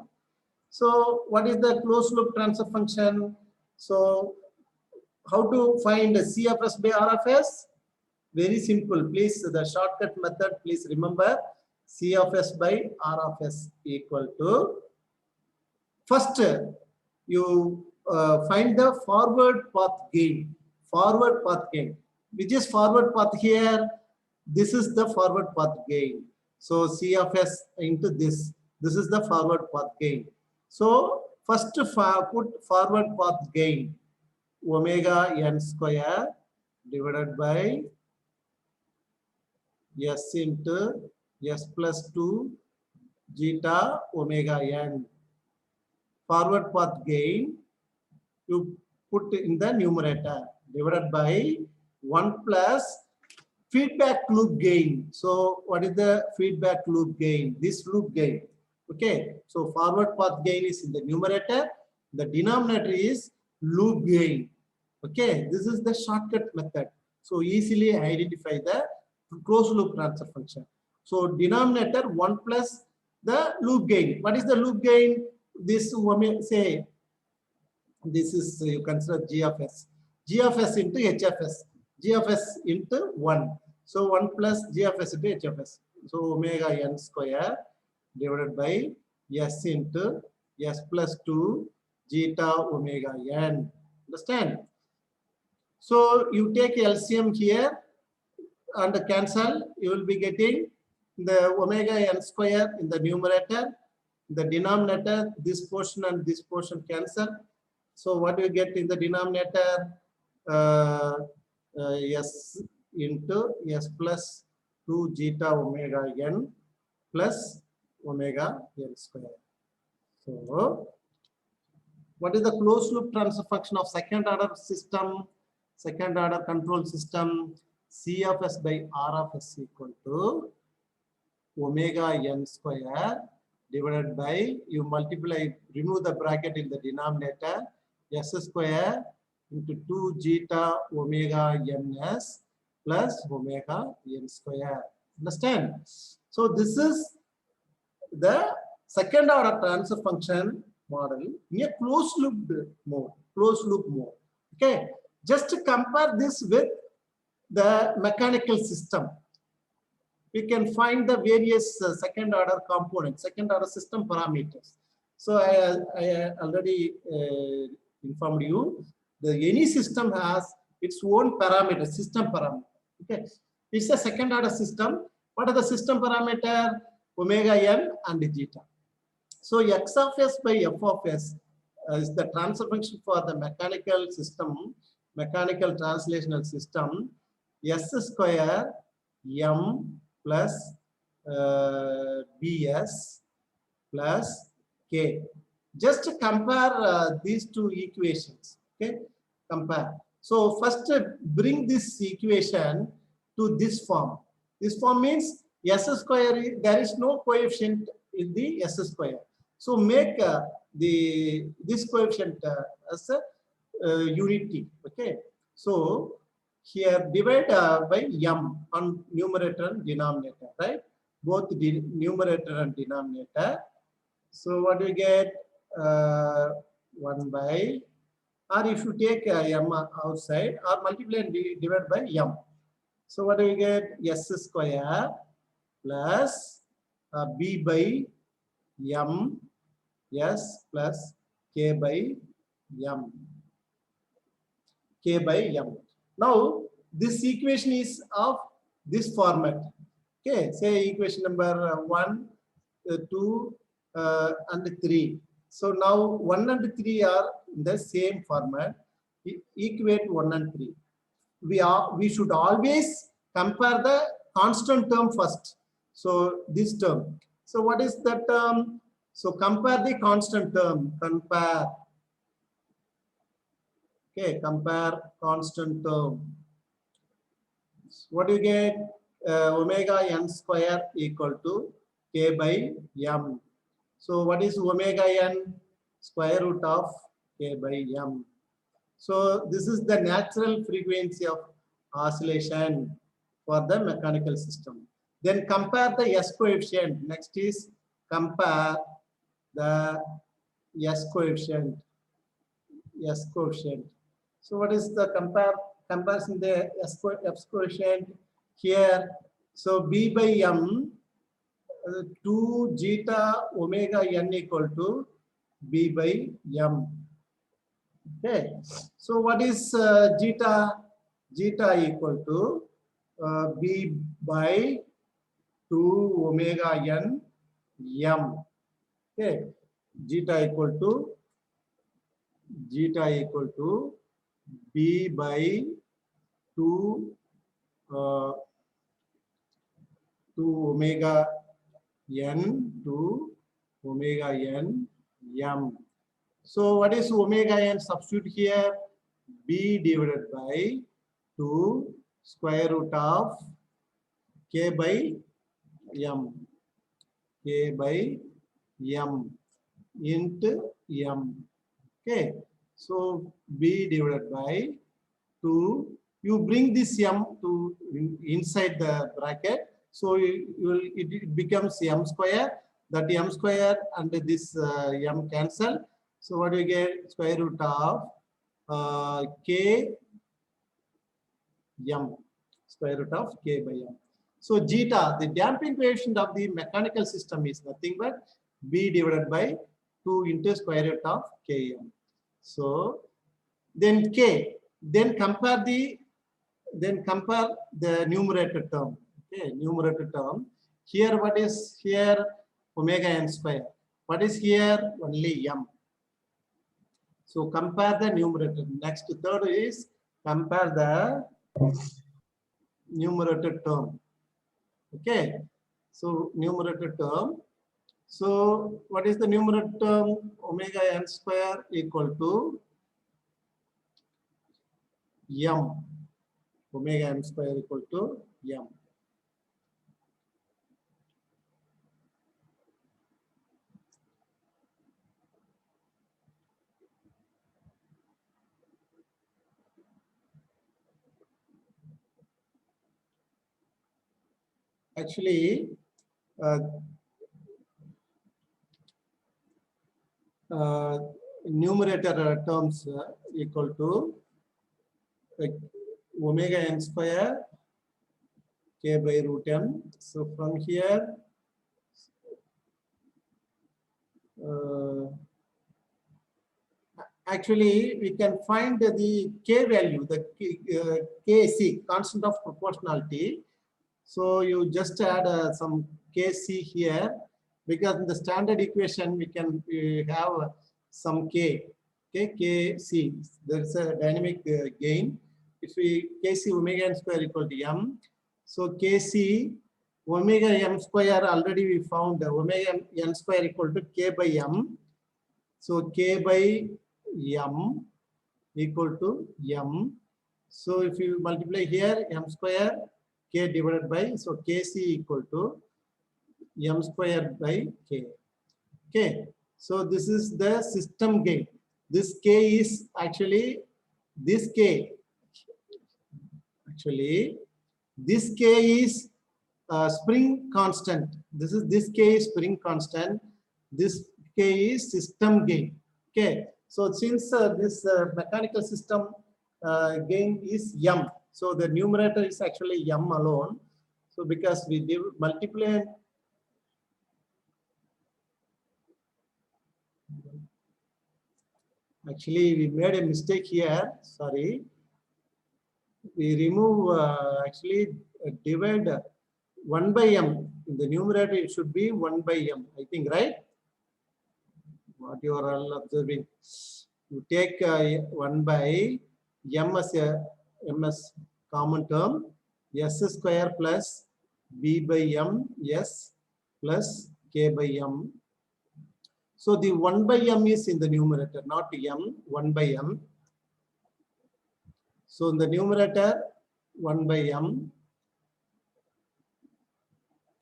So what is the closed loop transfer function? So how to find C of S by R of S? Very simple. Please, the shortcut method, please remember C of S by R of S equal to, first you find the forward path gain. Forward path gain. Which is forward path here? This is the forward path gain. So C of S into this. This is the forward path gain. So first put forward path gain omega n square divided by S into S plus 2 zeta omega n. Forward path gain you put in the numerator divided by 1 plus feedback loop gain. So what is the feedback loop gain? This loop gain. Okay. So forward path gain is in the numerator. The denominator is loop gain. Okay. This is the shortcut method. So easily identify the closed loop transfer function. So denominator 1 plus the loop gain. What is the loop gain? This say this is you consider G of S. G of S into H of S. G of S into 1. So 1 plus G of S into H of S. So omega n square divided by S into S plus 2 zeta omega n. Understand? So you take LCM here and cancel. You will be getting the omega n square in the numerator. The denominator, this portion and this portion cancel. So what do you get in the denominator? S into S plus 2 zeta omega n plus omega n square. So what is the closed loop transfer function of second order system, second order control system? C of S by R of S equal to omega n square divided by, you multiply, remove the bracket in the denominator, S square into 2 zeta omega ns plus omega n square. Understand? So this is the second order transfer function model in a closed loop mode. Closed loop mode. Okay. Just to compare this with the mechanical system, we can find the various second order components, second order system parameters. So I already informed you, any system has its own parameter, system parameter. Okay, it's a second order system. What are the system parameter? Omega n and zeta. So X of S by F of S is the transfer function for the mechanical system, mechanical translational system. S square m plus bs plus k. Just to compare these two equations. Okay, compare. So first bring this equation to this form. This form means S square, there is no coefficient in the S square. So make this coefficient as a unity. Okay. So here divide by m on numerator and denominator, right? Both the numerator and denominator. So what do you get? 1 by, or if you take m outside, or multiply and divide by m. So what do you get? S square plus b by m s plus k by m. K by m. Now this equation is of this format. Okay, say equation number 1, 2, and 3. So now 1 and 3 are in the same format. Equate 1 and 3. We should always compare the constant term first. So this term. So what is that term? So compare the constant term. Compare. Okay, compare constant term. What do you get? Omega n square equal to k by m. So what is omega n? Square root of k by m. So this is the natural frequency of oscillation for the mechanical system. Then compare the S coefficient. Next is compare the S coefficient. S coefficient. So what is the comparison the S coefficient here? So B by M 2 zeta omega n equal to B by M. Okay. So what is zeta? Zeta equal to B by 2 omega n M. Okay. Zeta equal to B by 2 omega n to omega n M. So what is omega n? Substitute here B divided by 2 square root of K by M. K by M into M. Okay. So B divided by 2. You bring this M to inside the bracket. So it becomes M square. That M square and this M cancel. So what do you get? Square root of K M. Square root of K by M. So zeta, the damping coefficient of the mechanical system is nothing but B divided by 2 into square root of Km. So then K, then compare the numerator term. Okay, numerator term. Here what is here? Omega n square. What is here? Only M. So compare the numerator. Next third is compare the numerator term. Okay, so numerator term. So what is the numerator term? Omega n square equal to M. Omega n square equal to M. Actually, numerator terms equal to omega n square K by root m. So from here, actually we can find the K value, the KC, constant of proportionality. So you just add some Kc here, because in the standard equation we can have some K, okay, Kc. There's a dynamic gain. If we Kc omega n square equal to m, so Kc omega m square already we found omega n square equal to K by m. So K by m equal to m. So if you multiply here m square K divided by, so Kc equal to m square by K. Okay, so this is the system gain. This K is actually this K. Actually, this K is spring constant. This K is spring constant. This K is system gain. Okay, so since this mechanical system gain is m, so the numerator is actually m alone. So because we multiply, actually we made a mistake here. Sorry, we remove actually divide 1 by m. In the numerator it should be 1 by m. I think, right? What you are all observing. You take 1 by m as common term, s square plus b by m s plus k by m. So the 1 by m is in the numerator, not m, 1 by m. So in the numerator, 1 by m.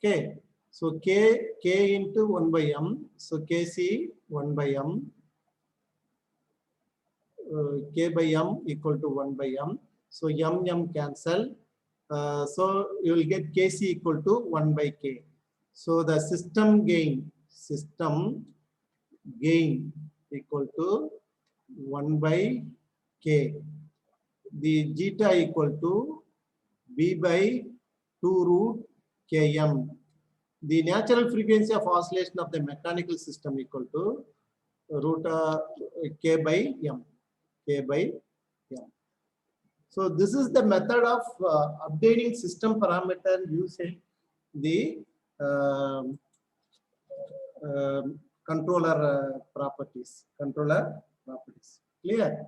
Okay. So k into 1 by m. So kc 1 by m. K by M equal to 1 by M. So M cancel. So you will get Kc equal to 1 by K. So the system gain equal to 1 by K. The zeta equal to B by 2 root Km. The natural frequency of oscillation of the mechanical system equal to root K by M. K by M. So this is the method of obtaining system parameter using the controller properties. Clear?